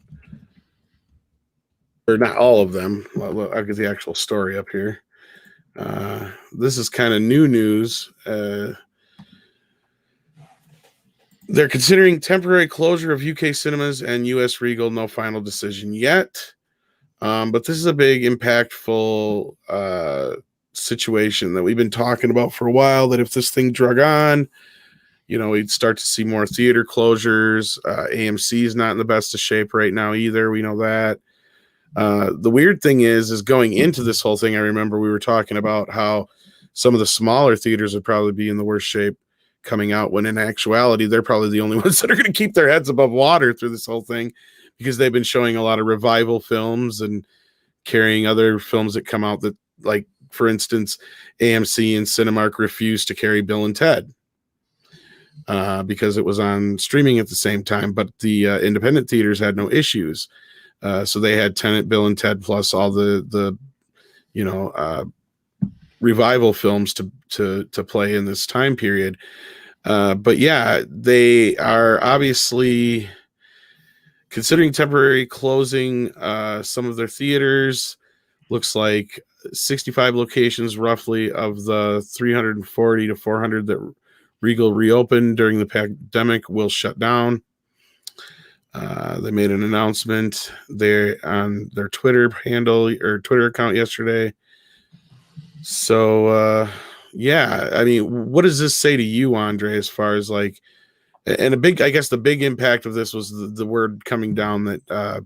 Or not all of them. I'll get the actual story up here. This is kind of new news. They're considering temporary closure of UK cinemas and US Regal. No final decision yet. But this is a big, impactful situation that we've been talking about for a while, that if this thing drug on, we'd start to see more theater closures. AMC is not in the best of shape right now either. We know that. The weird thing is going into this whole thing, I remember we were talking about how some of the smaller theaters would probably be in the worst shape coming out, when in actuality, they're probably the only ones that are going to keep their heads above water through this whole thing, because they've been showing a lot of revival films and carrying other films that come out that, like, for instance, AMC and Cinemark refused to carry Bill and Ted because it was on streaming at the same time, but the independent theaters had no issues. So they had Tenet, Bill and Ted, plus all the revival films to play in this time period. But yeah, they are obviously considering temporary closing some of their theaters. Looks like 65 locations roughly of the 340 to 400 that Regal reopened during the pandemic will shut down. They made an announcement there on their Twitter handle or Twitter account yesterday. So, yeah, I mean, what does this say to you, Andre, as far as like, and I guess the big impact of this was the word coming down that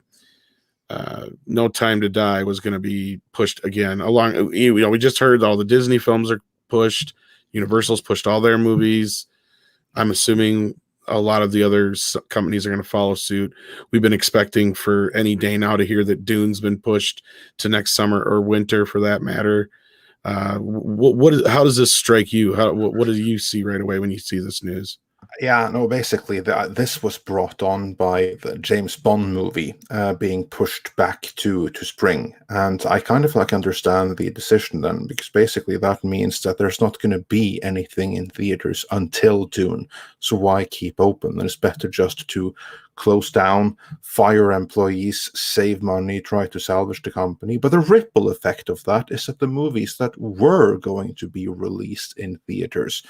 No Time to Die was going to be pushed again. We just heard all the Disney films are pushed. Universal's pushed all their movies. I'm assuming a lot of the other companies are going to follow suit. We've been expecting for any day now to hear that Dune's been pushed to next summer or winter, for that matter. How does this strike you? What do you see right away when you see this news? Yeah, no, basically, this was brought on by the James Bond movie being pushed back to spring. And I kind of like understand the decision then, because basically that means that there's not going to be anything in theaters until Dune. So why keep open? And it's better just to close down, fire employees, save money, try to salvage the company. But the ripple effect of that is that the movies that were going to be released in theaters,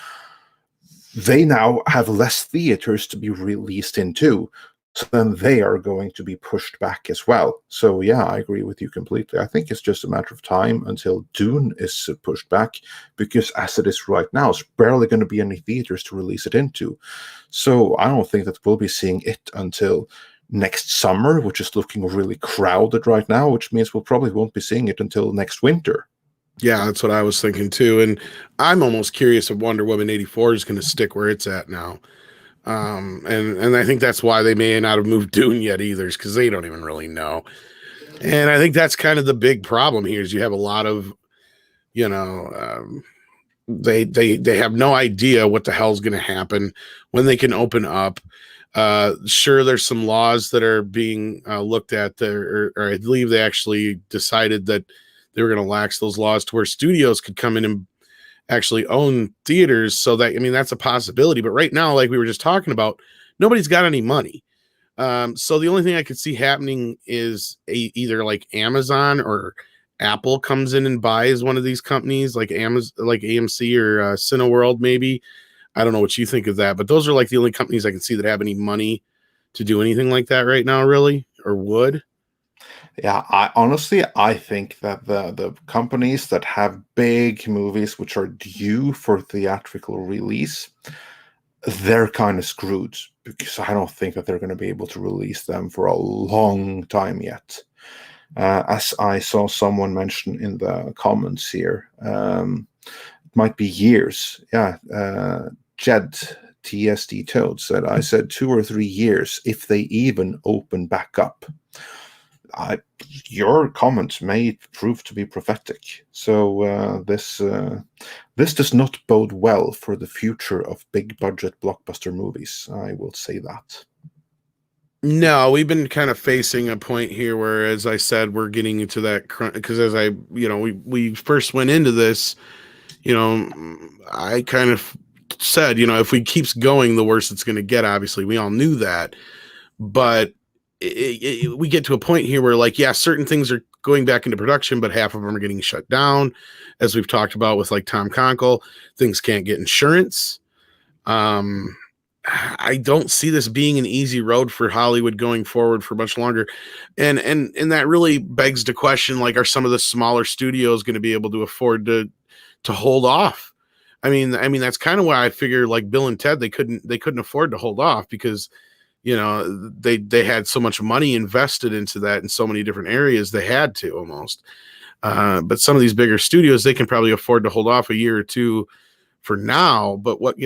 they now have less theaters to be released into, so then they are going to be pushed back as well. So yeah, I agree with you completely. I think it's just a matter of time until Dune is pushed back, because as it is right now, it's barely going to be any theaters to release it into. So I don't think that we'll be seeing it until next summer, which is looking really crowded right now, which means we'll probably won't be seeing it until next winter. Yeah, that's what I was thinking too. And I'm almost curious if Wonder Woman 84 is going to stick where it's at now. And I think that's why they may not have moved Dune yet either, is because they don't even really know. And I think that's kind of the big problem here, is you have a lot of, they have no idea what the hell's going to happen when they can open up. Sure, there's some laws that are being looked at there, or I believe they actually decided that they were going to lax those laws to where studios could come in and actually own theaters. So that, I mean, that's a possibility. But right now, like we were just talking about, nobody's got any money. So the only thing I could see happening is either like Amazon or Apple comes in and buys one of these companies, like AMC or Cineworld, maybe. I don't know what you think of that, but those are like the only companies I can see that have any money to do anything like that right now, really, or would. Yeah, I think that the companies that have big movies which are due for theatrical release, they're kind of screwed, because I don't think that they're going to be able to release them for a long time yet. As I saw someone mention in the comments here, it might be years. Yeah, Jed TSD Toad said, I said 2 or 3 years if they even open back up. Your comments may prove to be prophetic. So this does not bode well for the future of big budget blockbuster movies. I will say that. No, we've been kind of facing a point here where, as I said, we're getting into that, because as we first went into this, I kind of said, if we keeps going, the worse it's going to get. Obviously, we all knew that, but we get to a point here where, like, yeah, certain things are going back into production, but half of them are getting shut down, as we've talked about with like Tom Conkle. Things can't get insurance. I don't see this being an easy road for Hollywood going forward for much longer, and that really begs the question: like, are some of the smaller studios going to be able to afford to hold off? I mean that's kind of why I figure, like Bill and Ted, they couldn't afford to hold off, because you know, they had so much money invested into that in so many different areas, they had to almost. But some of these bigger studios, they can probably afford to hold off a year or two for now. But what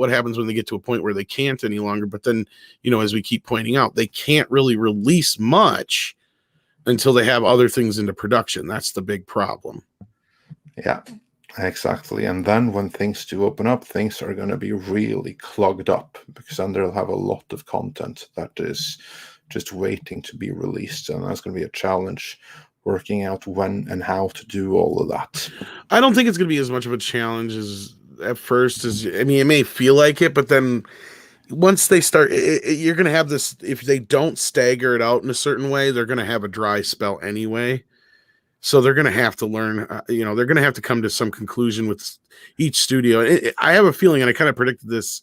happens when they get to a point where they can't any longer? But then, you know, as we keep pointing out, they can't really release much until they have other things into production. That's the big problem. Yeah, exactly. And then when things do open up, things are going to be really clogged up, because then they'll have a lot of content that is just waiting to be released. And that's going to be a challenge, working out when and how to do all of that. I don't think it's going to be as much of a challenge as at first. I mean, it may feel like it, but then once they start, you're going to have this, if they don't stagger it out in a certain way, they're going to have a dry spell anyway. So they're going to have to learn, you know, they're going to have to come to some conclusion with each studio. I have a feeling, and I kind of predicted this,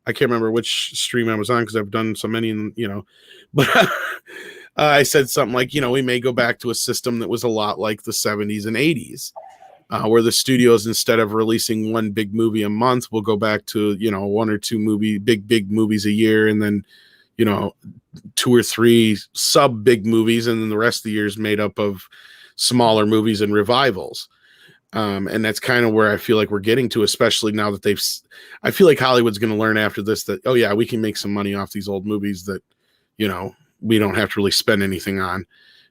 I can't remember which stream I was on because I've done so many, you know, but I said something like, you know, we may go back to a system that was a lot like the 70s and 80s, where the studios, instead of releasing one big movie a month, will go back to, you know, one or two big movies a year, and then, you know, 2 or 3 sub big movies, and then the rest of the year is made up of smaller movies and revivals. And that's kind of where I feel like we're getting to, especially now that I feel like Hollywood's going to learn after this that, oh yeah, we can make some money off these old movies that, you know, we don't have to really spend anything on,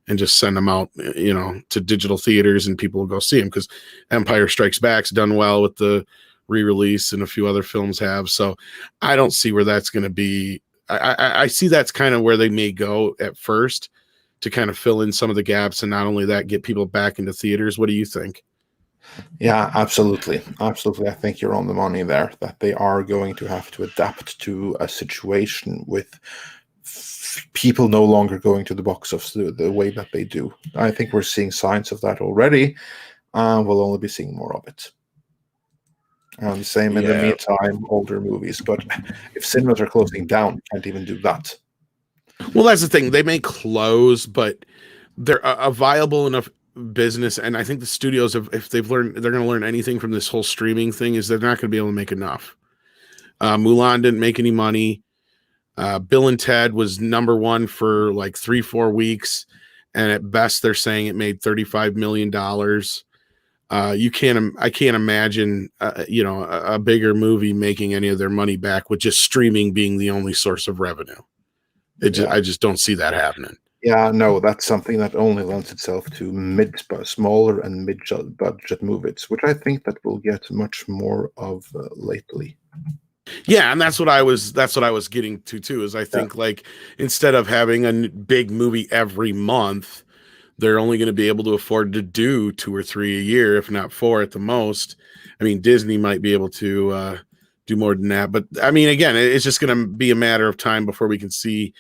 and just send them out, you know, to digital theaters, and people will go see them, because Empire Strikes Back's done well with the re-release, and a few other films have. So I don't see where that's going to be. I see that's kind of where they may go at first, to kind of fill in some of the gaps, and not only that, get people back into theaters. What do you think? Yeah, absolutely. Absolutely. I think you're on the money there, that they are going to have to adapt to a situation with people no longer going to the box office the way that they do. I think we're seeing signs of that already. We'll only be seeing more of it. Same in the meantime, older movies. But if cinemas are closing down, you can't even do that. Well, that's the thing. They may close, but they're a viable enough business. And I think the studios, if they've learned, they're going to learn anything from this whole streaming thing, is they're not going to be able to make enough. Mulan didn't make any money. Bill and Ted was #1 for like 3-4 weeks, and at best they're saying it made $35 million. I can't imagine, you know, a bigger movie making any of their money back with just streaming being the only source of revenue. I just don't see that happening. Yeah, no, that's something that only lends itself to smaller and mid-budget movies, which I think that we'll get much more of lately. Yeah, and that's what I was getting to too. Is I think like, instead of having a big movie every month, they're only going to be able to afford to do 2 or 3 a year, if not 4 at the most. I mean, Disney might be able to do more than that, but I mean, again, it's just going to be a matter of time before we can see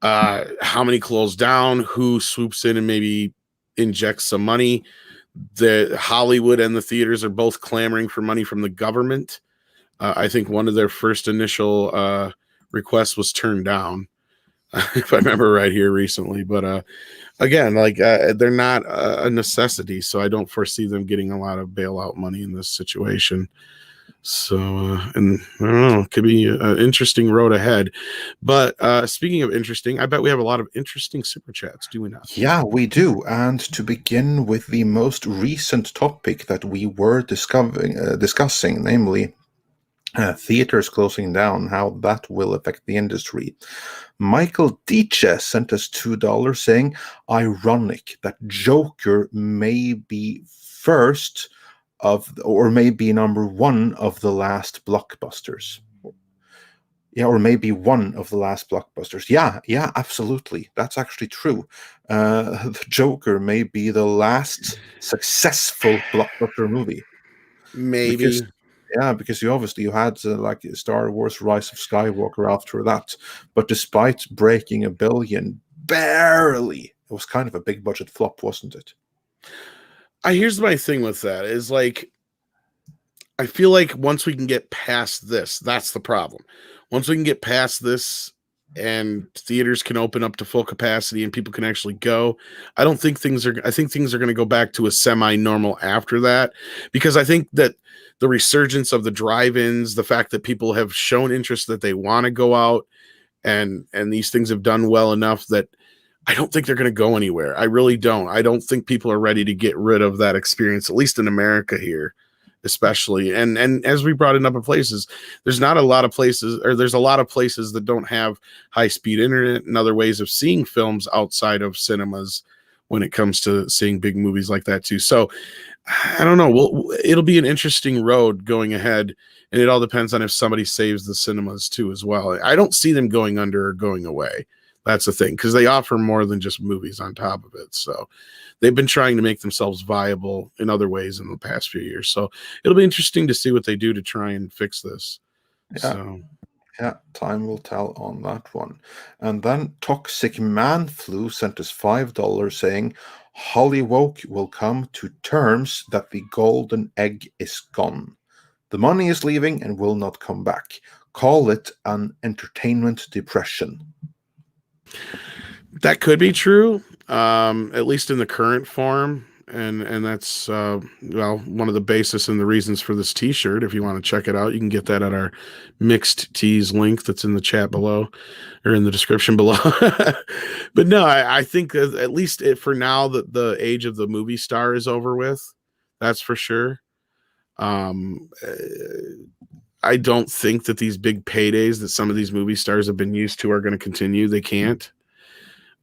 how many close down, who swoops in and maybe injects some money. The Hollywood and the theaters are both clamoring for money from the government. I think one of their first initial requests was turned down, if I remember right, here recently. But again, like they're not a necessity, so I don't foresee them getting a lot of bailout money in this situation. So, and I don't know, it could be an interesting road ahead. But speaking of interesting, I bet we have a lot of interesting super chats, do we not? Yeah, we do. And to begin with the most recent topic that we were discussing, namely theaters closing down, how that will affect the industry. Michael Dietze sent us $2 saying, ironic that Joker may be first or maybe #1 of the last blockbusters. Yeah, or maybe one of the last blockbusters. Yeah, absolutely. That's actually true. The Joker may be the last successful blockbuster movie. Maybe. Because you had like Star Wars Rise of Skywalker after that. But despite breaking $1 billion, barely, it was kind of a big budget flop, wasn't it? Here's my thing with that is, like, I feel like once we can get past this, that's the problem. Once we can get past this and theaters can open up to full capacity and people can actually go, I think things are going to go back to a semi-normal after that, because I think that the resurgence of the drive-ins, the fact that people have shown interest that they want to go out and these things have done well enough that I don't think they're going to go anywhere. I really don't. I don't think people are ready to get rid of that experience, at least in America here, especially. And as we brought in other places, there's not a lot of places, or there's a lot of places that don't have high-speed internet and other ways of seeing films outside of cinemas when it comes to seeing big movies like that too. So I don't know. Well, it'll be an interesting road going ahead, and it all depends on if somebody saves the cinemas too as well. I don't see them going under or going away. That's the thing, because they offer more than just movies on top of it. So they've been trying to make themselves viable in other ways in the past few years. So it'll be interesting to see what they do to try and fix this. Yeah. So Yeah, time will tell on that one. And then Toxic Man Flu sent us $5 saying, Hollywood will come to terms that the golden egg is gone. The money is leaving and will not come back. Call it an entertainment depression. that could be true, at least in the current form. And that's, well, one of the basis and the reasons for this t-shirt. If you want to check it out, you can get that at our Mixed Tees link that's in the chat below or in the description below. But no, I think at least for now that the age of the movie star is over with, that's for sure. I don't think that these big paydays that some of these movie stars have been used to are going to continue. They can't.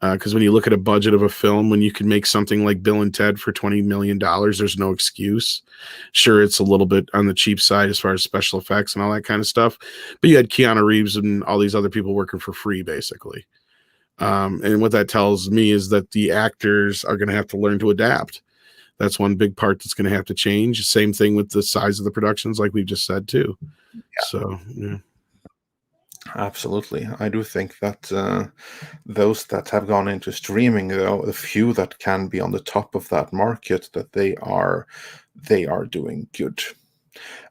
Because when you look at a budget of a film, when you can make something like Bill and Ted for $20 million, there's no excuse. Sure, it's a little bit on the cheap side as far as special effects and all that kind of stuff. But you had Keanu Reeves and all these other people working for free, basically. And what that tells me is that the actors are going to have to learn to adapt. That's one big part that's going to have to change. Same thing with the size of the productions, like we've just said, too. Yeah. So, yeah. Absolutely. I do think that those that have gone into streaming, though, the few that can be on the top of that market, that they are doing good.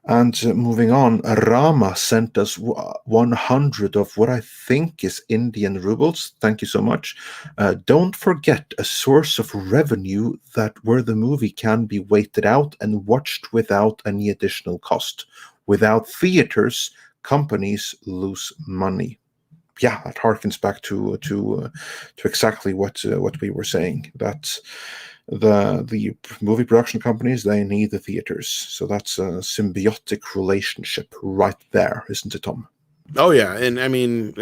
And moving on, Rama sent us 100 of what I think is Indian rubles. Thank you so much. Don't forget a source of revenue that where the movie can be waited out and watched without any additional cost. Without theaters, companies lose money. Yeah, that harkens back to exactly what we were saying. That the movie production companies, they need the theaters. So that's a symbiotic relationship right there, isn't it, Tom? Oh yeah, and I mean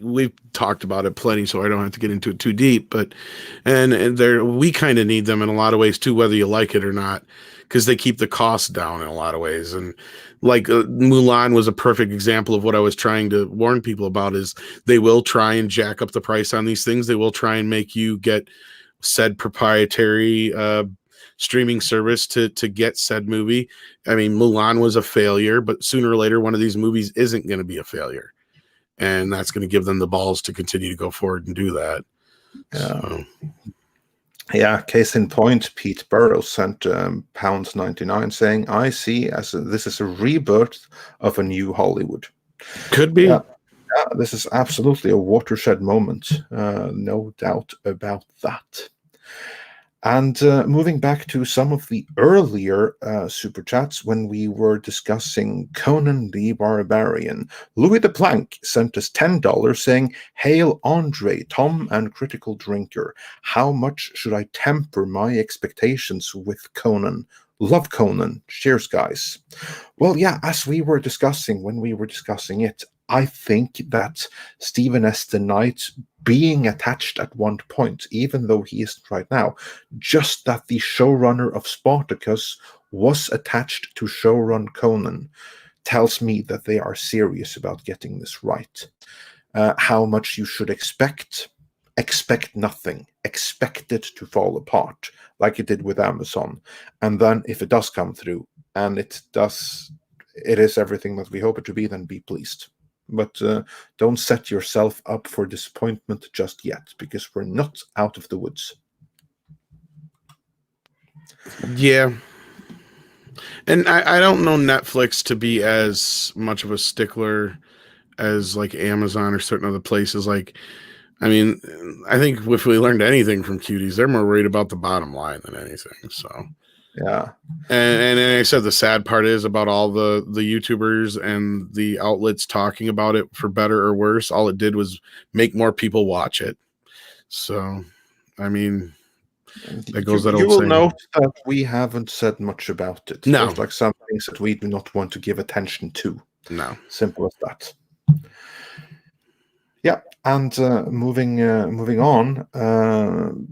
we've talked about it plenty, so I don't have to get into it too deep. But and there we kind of need them in a lot of ways too, whether you like it or not, because they keep the costs down in a lot of ways. And like Mulan was a perfect example of what I was trying to warn people about. Is they will try and jack up the price on these things. They will try and make you get said proprietary streaming service to get said movie. I mean, Mulan was a failure, but sooner or later, one of these movies isn't going to be a failure. And that's going to give them the balls to continue to go forward and do that. So. Yeah, case in point, Pete Burrows sent £99 saying, I see this is a rebirth of a new Hollywood. Could be. Yeah, this is absolutely a watershed moment. No doubt about that. And moving back to some of the earlier super chats when we were discussing Conan the Barbarian, Louis the Plank sent us $10 saying, Hail Andre, Tom, and Critical Drinker. How much should I temper my expectations with Conan? Love Conan. Cheers, guys. Well, yeah, as we were discussing when we were discussing it, I think that Stephen S. the Knight being attached at one point, even though he isn't right now, just that the showrunner of Spartacus was attached to showrun Conan tells me that they are serious about getting this right. How much you should expect nothing. Expect it to fall apart, like it did with Amazon. And then if it does come through, and it is everything that we hope it to be, then be pleased. But don't set yourself up for disappointment just yet, because we're not out of the woods. Yeah. And I don't know Netflix to be as much of a stickler as like Amazon or certain other places. Like, I mean, I think if we learned anything from Cuties, they're more worried about the bottom line than anything. So Yeah. And I said the sad part is about all the YouTubers and the outlets talking about it for better or worse. All it did was make more people watch it. So, I mean, that goes that You old will saying. note that we haven't said much about it. No. There's like some things that we do not want to give attention to. No. Simple as that. Yeah, and moving on,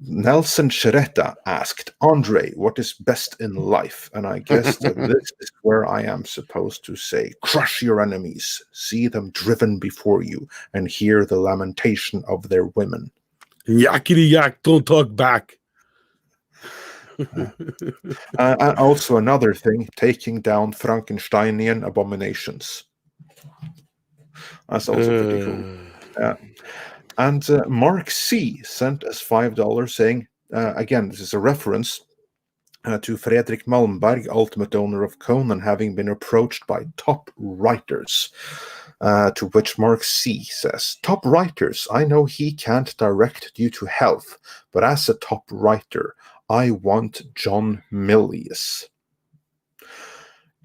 Nelson Cheretta asked, Andre, what is best in life? And I guess that this is where I am supposed to say, crush your enemies, see them driven before you, and hear the lamentation of their women. Yakety yak, don't talk back. And also another thing, taking down Frankensteinian abominations. That's also pretty cool. And Mark C. sent us $5 saying, again, this is a reference to Fredrik Malmberg, ultimate owner of Conan, having been approached by top writers. To which Mark C. says, top writers, I know he can't direct due to health, but as a top writer, I want John Milius.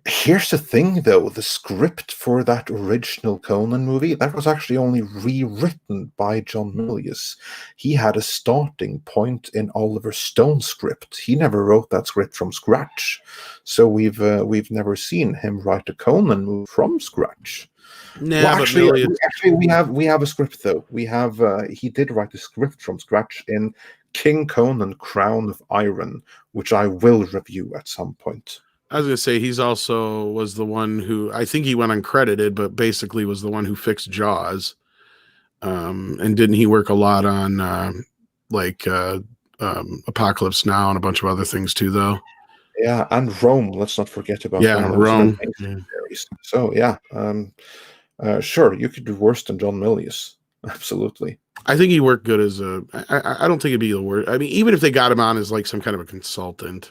Here's the thing, though. The script for that original Conan movie, that was actually only rewritten by John Milius. He had a starting point in Oliver Stone's script. He never wrote that script from scratch. So we've never seen him write a Conan movie from scratch. Yeah, well, but actually, we have a script, though. We have he did write a script from scratch in King Conan: Crown of Iron, which I will review at some point. I was going to say he's also was the one who, I think he went uncredited, but basically was the one who fixed Jaws. And didn't he work a lot on Apocalypse Now and a bunch of other things too, though? Yeah, and Rome. Let's not forget about yeah, Rome. So yeah, sure, you could do worse than John Milius. Absolutely. I think he worked good as a. I don't think it'd be the worst. I mean, even if they got him on as like some kind of a consultant,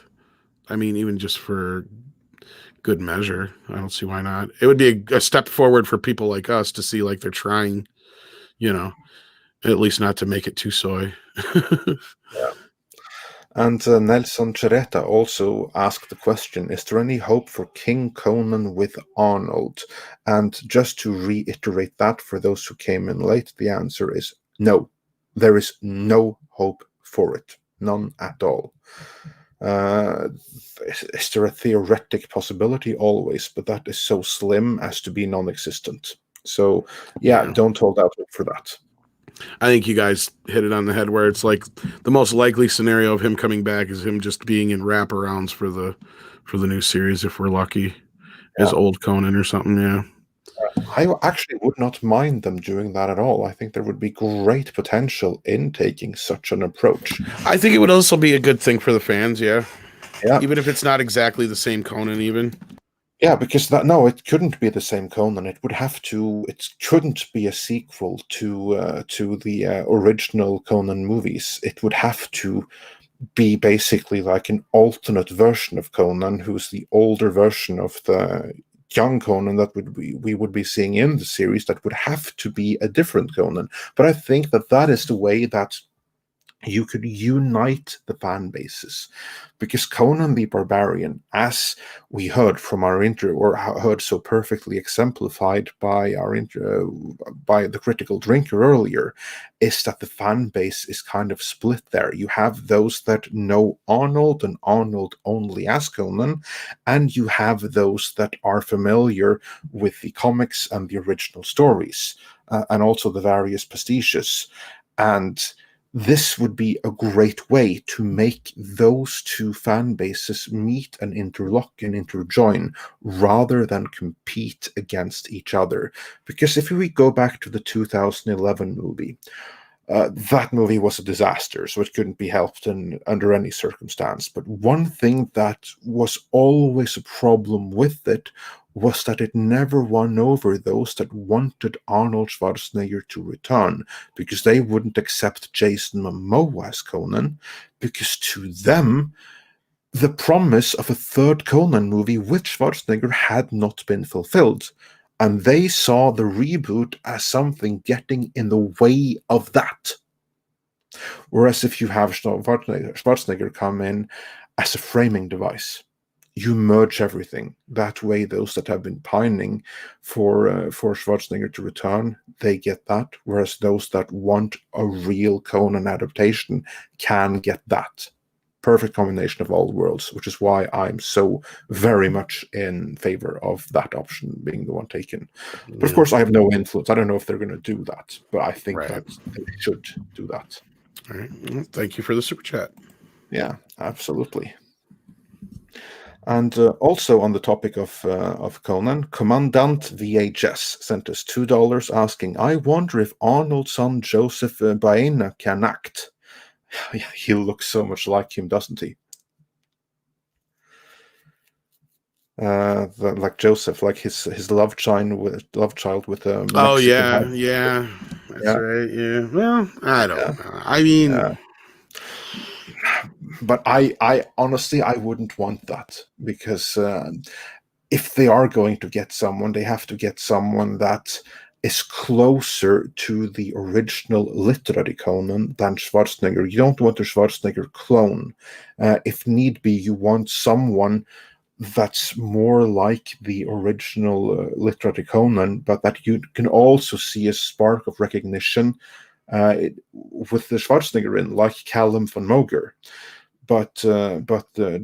I mean, even just for good measure, I don't see why not. It would be a step forward for people like us to see like they're trying, at least not to make it too soy. Yeah. And Nelson Cheretta also asked the question, is there any hope for King Conan with Arnold? And just to reiterate that for those who came in late, the answer is no. There is no hope for it. None at all. Is there a theoretic possibility? Always, but that is so slim as to be non-existent. So yeah, don't hold out for that. I think you guys hit it on the head where it's like the most likely scenario of him coming back is him just being in wraparounds for the new series if we're lucky, as old Conan or something. Yeah. I actually would not mind them doing that at all. I think there would be great potential in taking such an approach. I think it would also be a good thing for the fans, yeah. Yeah. Even if it's not exactly the same Conan even. Yeah, because it couldn't be the same Conan. It couldn't be a sequel to the original Conan movies. It would have to be basically like an alternate version of Conan, who's the older version of the young Conan that we would be seeing in the series. That would have to be a different Conan. But I think that is the way that you could unite the fan bases, because Conan the Barbarian, as we heard from our or heard so perfectly exemplified by by the Critical Drinker earlier, is that the fan base is kind of split there. You have those that know Arnold and Arnold only as Conan, and you have those that are familiar with the comics and the original stories, and also the various pastiches. And this would be a great way to make those two fan bases meet and interlock and interjoin rather than compete against each other. Because if we go back to the 2011 movie, that movie was a disaster, so it couldn't be helped under any circumstance. But one thing that was always a problem with it was that it never won over those that wanted Arnold Schwarzenegger to return, because they wouldn't accept Jason Momoa as Conan, because to them, the promise of a third Conan movie with Schwarzenegger had not been fulfilled. And they saw the reboot as something getting in the way of that. Whereas if you have Schwarzenegger come in as a framing device, you merge everything. That way, those that have been pining for Schwarzenegger to return, they get that. Whereas those that want a real Conan adaptation can get that. Perfect combination of all worlds, which is why I'm so very much in favor of that option being the one taken. But of course, I have no influence. I don't know if they're going to do that, but I think that they should do that. All right. Well, thank you for the super chat. Yeah, absolutely. And also on the topic of Conan, Commandant VHS sent us $2 asking, I wonder if Arnold's son Joseph Baena can act. Yeah, he looks so much like him, doesn't he? Like Joseph, like his love child with a Mexican head. Yeah, that's right. Yeah, well, I don't know. I mean, but I honestly, I wouldn't want that, because if they are going to get someone, they have to get someone that is closer to the original literary Conan than Schwarzenegger. You don't want a Schwarzenegger clone. If need be, you want someone that's more like the original literary Conan, but that you can also see a spark of recognition with the Schwarzenegger in, like Callum von Moger. But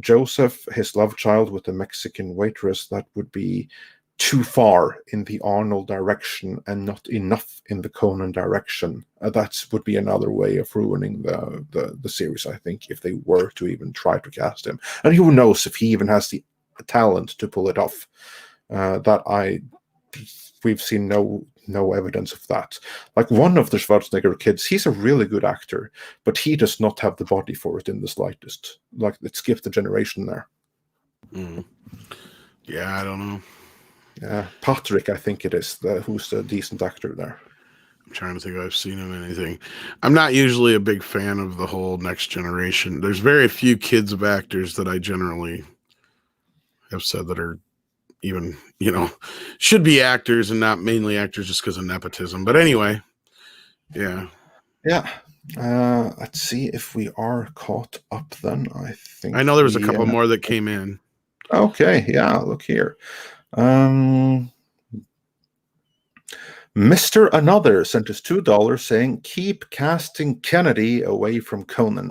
Joseph, his love child with the Mexican waitress, that would be too far in the Arnold direction and not enough in the Conan direction. That would be another way of ruining the series, I think, if they were to even try to cast him. And who knows if he even has the talent to pull it off. We've seen no evidence of that. Like one of the Schwarzenegger kids, he's a really good actor, but he does not have the body for it in the slightest. Like, it skipped a generation there. Yeah, I don't know. Yeah, Patrick, I think it is, who's a decent actor there. I'm trying to think if I've seen him in anything. I'm not usually a big fan of the whole next generation. There's very few kids of actors that I generally have said that are even, should be actors and not mainly actors just because of nepotism. But anyway, yeah. Let's see if we are caught up then. I know there was a couple more that came in. Okay, yeah, look here. Mr. Another sent us $2 saying, keep casting Kennedy away from Conan.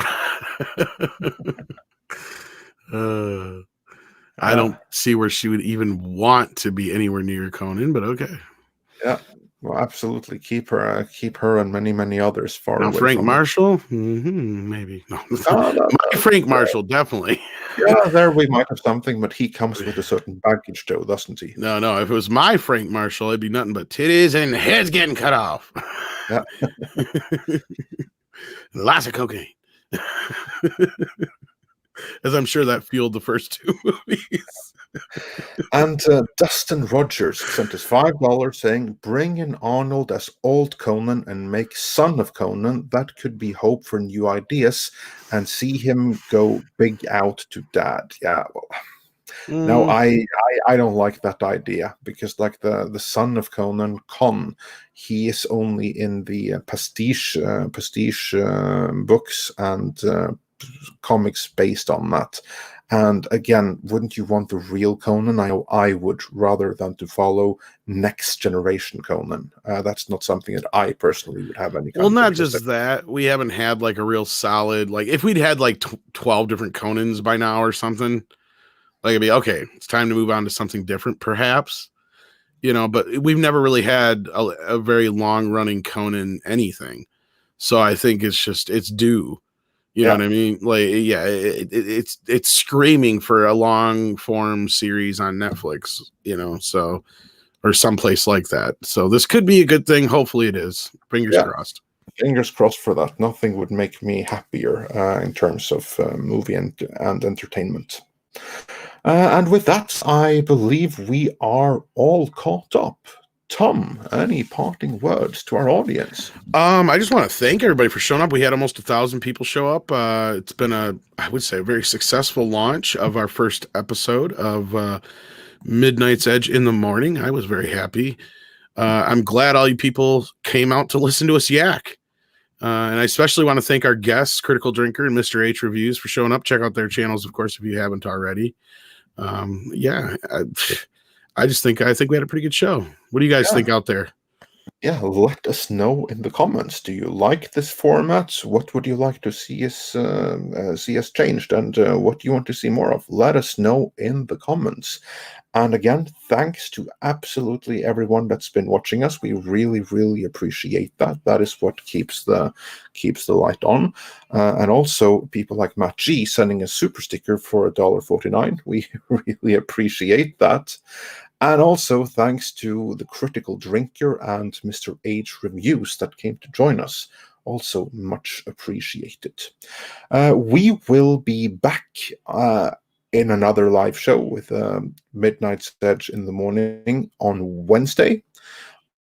I don't see where she would even want to be anywhere near Conan, but okay. Yeah, well, absolutely. Keep her and many others far away. Frank from Marshall? Maybe. No. Frank Marshall, definitely. Yeah, there we might have something, but he comes with a certain baggage, Joe, doesn't he? No. If it was my Frank Marshall, it'd be nothing but titties and heads getting cut off. Yeah. Lots of cocaine. As I'm sure that fueled the first two movies. And Dustin Rogers sent us $5 saying, bring in Arnold as old Conan and make son of Conan. That could be hope for new ideas, and see him go big out to dad. Yeah, well, no, I don't like that idea, because like the son of Conan, Con, he is only in the pastiche books and comics based on that. And again, wouldn't you want the real Conan? I would, rather than to follow next generation Conan. That's not something that I personally would have any kind of not interest just in. That. We haven't had like a real solid, like if we'd had like 12 different Conans by now or something, like it'd be okay, it's time to move on to something different, perhaps. But we've never really had a very long running Conan anything. So I think it's due. You know what I mean? Like, yeah, it's screaming for a long form series on Netflix, so, or someplace like that. So this could be a good thing. Hopefully it is. Fingers crossed. Fingers crossed for that. Nothing would make me happier in terms of movie and entertainment. And with that, I believe we are all caught up. Tom, any parting words to our audience? I just want to thank everybody for showing up. We had almost 1,000 people show up. It's been I would say, a very successful launch of our first episode of Midnight's Edge in the Morning. I was very happy. I'm glad all you people came out to listen to us yak. And I especially want to thank our guests, Critical Drinker and Mr. H Reviews, for showing up. Check out their channels, of course, if you haven't already. Yeah, I think we had a pretty good show. What do you guys think out there? Yeah, let us know in the comments. Do you like this format? What would you like to see us changed, and what do you want to see more of? Let us know in the comments. And again, thanks to absolutely everyone that's been watching us. We really, really appreciate that. That is what keeps the light on. And also people like Matt G sending a super sticker for $1.49. We really appreciate that. And also thanks to the Critical Drinker and Mr. H Reviews that came to join us. Also much appreciated. We will be back in another live show with Midnight's Edge in the morning on Wednesday.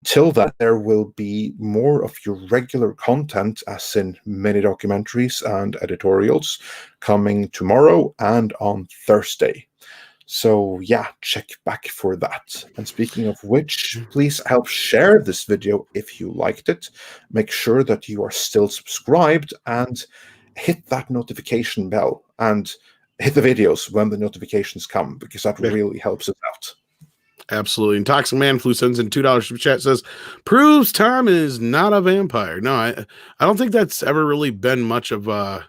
Till that, there will be more of your regular content, as in mini documentaries and editorials, coming tomorrow and on Thursday. So yeah, check back for that. And speaking of which, please help share this video if you liked it. Make sure that you are still subscribed and hit that notification bell and hit the videos when the notifications come, because that really helps us out. Absolutely. And Toxic Man Flu sends in $2 super chat, says, proves Tom is not a vampire. No, I don't think that's ever really been much of a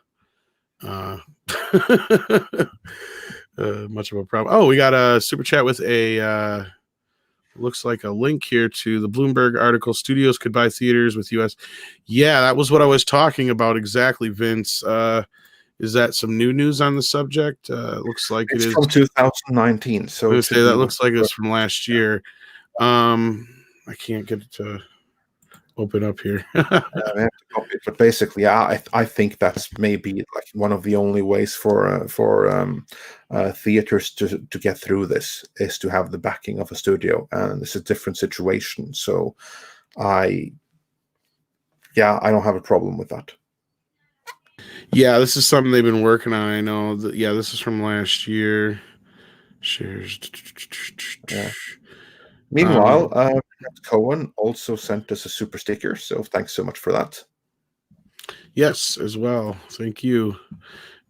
much of a problem. Oh, we got a super chat with a looks like a link here to the Bloomberg article. Studios could buy theaters with US. Yeah, that was what I was talking about exactly, Vince. Is that some new news on the subject? Looks like it's from 2019. So I say that looks like it's from last year. I can't get it to open up here. I have to copy it, but basically, yeah, I think that's maybe like one of the only ways for theaters to get through this is to have the backing of a studio, and it's a different situation. So, I don't have a problem with that. Yeah, this is something they've been working on. I know that. Yeah, this is from last year. Shares. Yeah. Meanwhile, Cohen also sent us a super sticker, so thanks so much for that. Yes, as well. Thank you.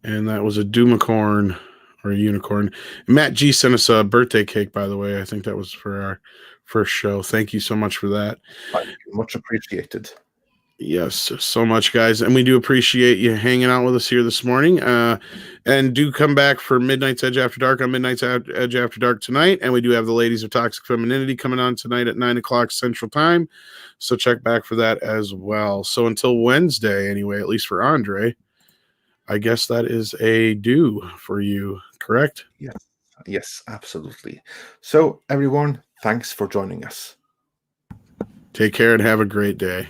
And that was a Doomicorn or a unicorn. Matt G sent us a birthday cake, by the way. I think that was for our first show. Thank you so much for that. Much appreciated. Yes, so much, guys. And we do appreciate you hanging out with us here this morning. And do come back for Midnight's Edge After Dark on Midnight's Edge After Dark tonight. And we do have the Ladies of Toxic Femininity coming on tonight at 9 o'clock Central Time. So check back for that as well. So until Wednesday, anyway, at least for Andre, I guess that is a do for you, correct? Yes, absolutely. So everyone, thanks for joining us. Take care and have a great day.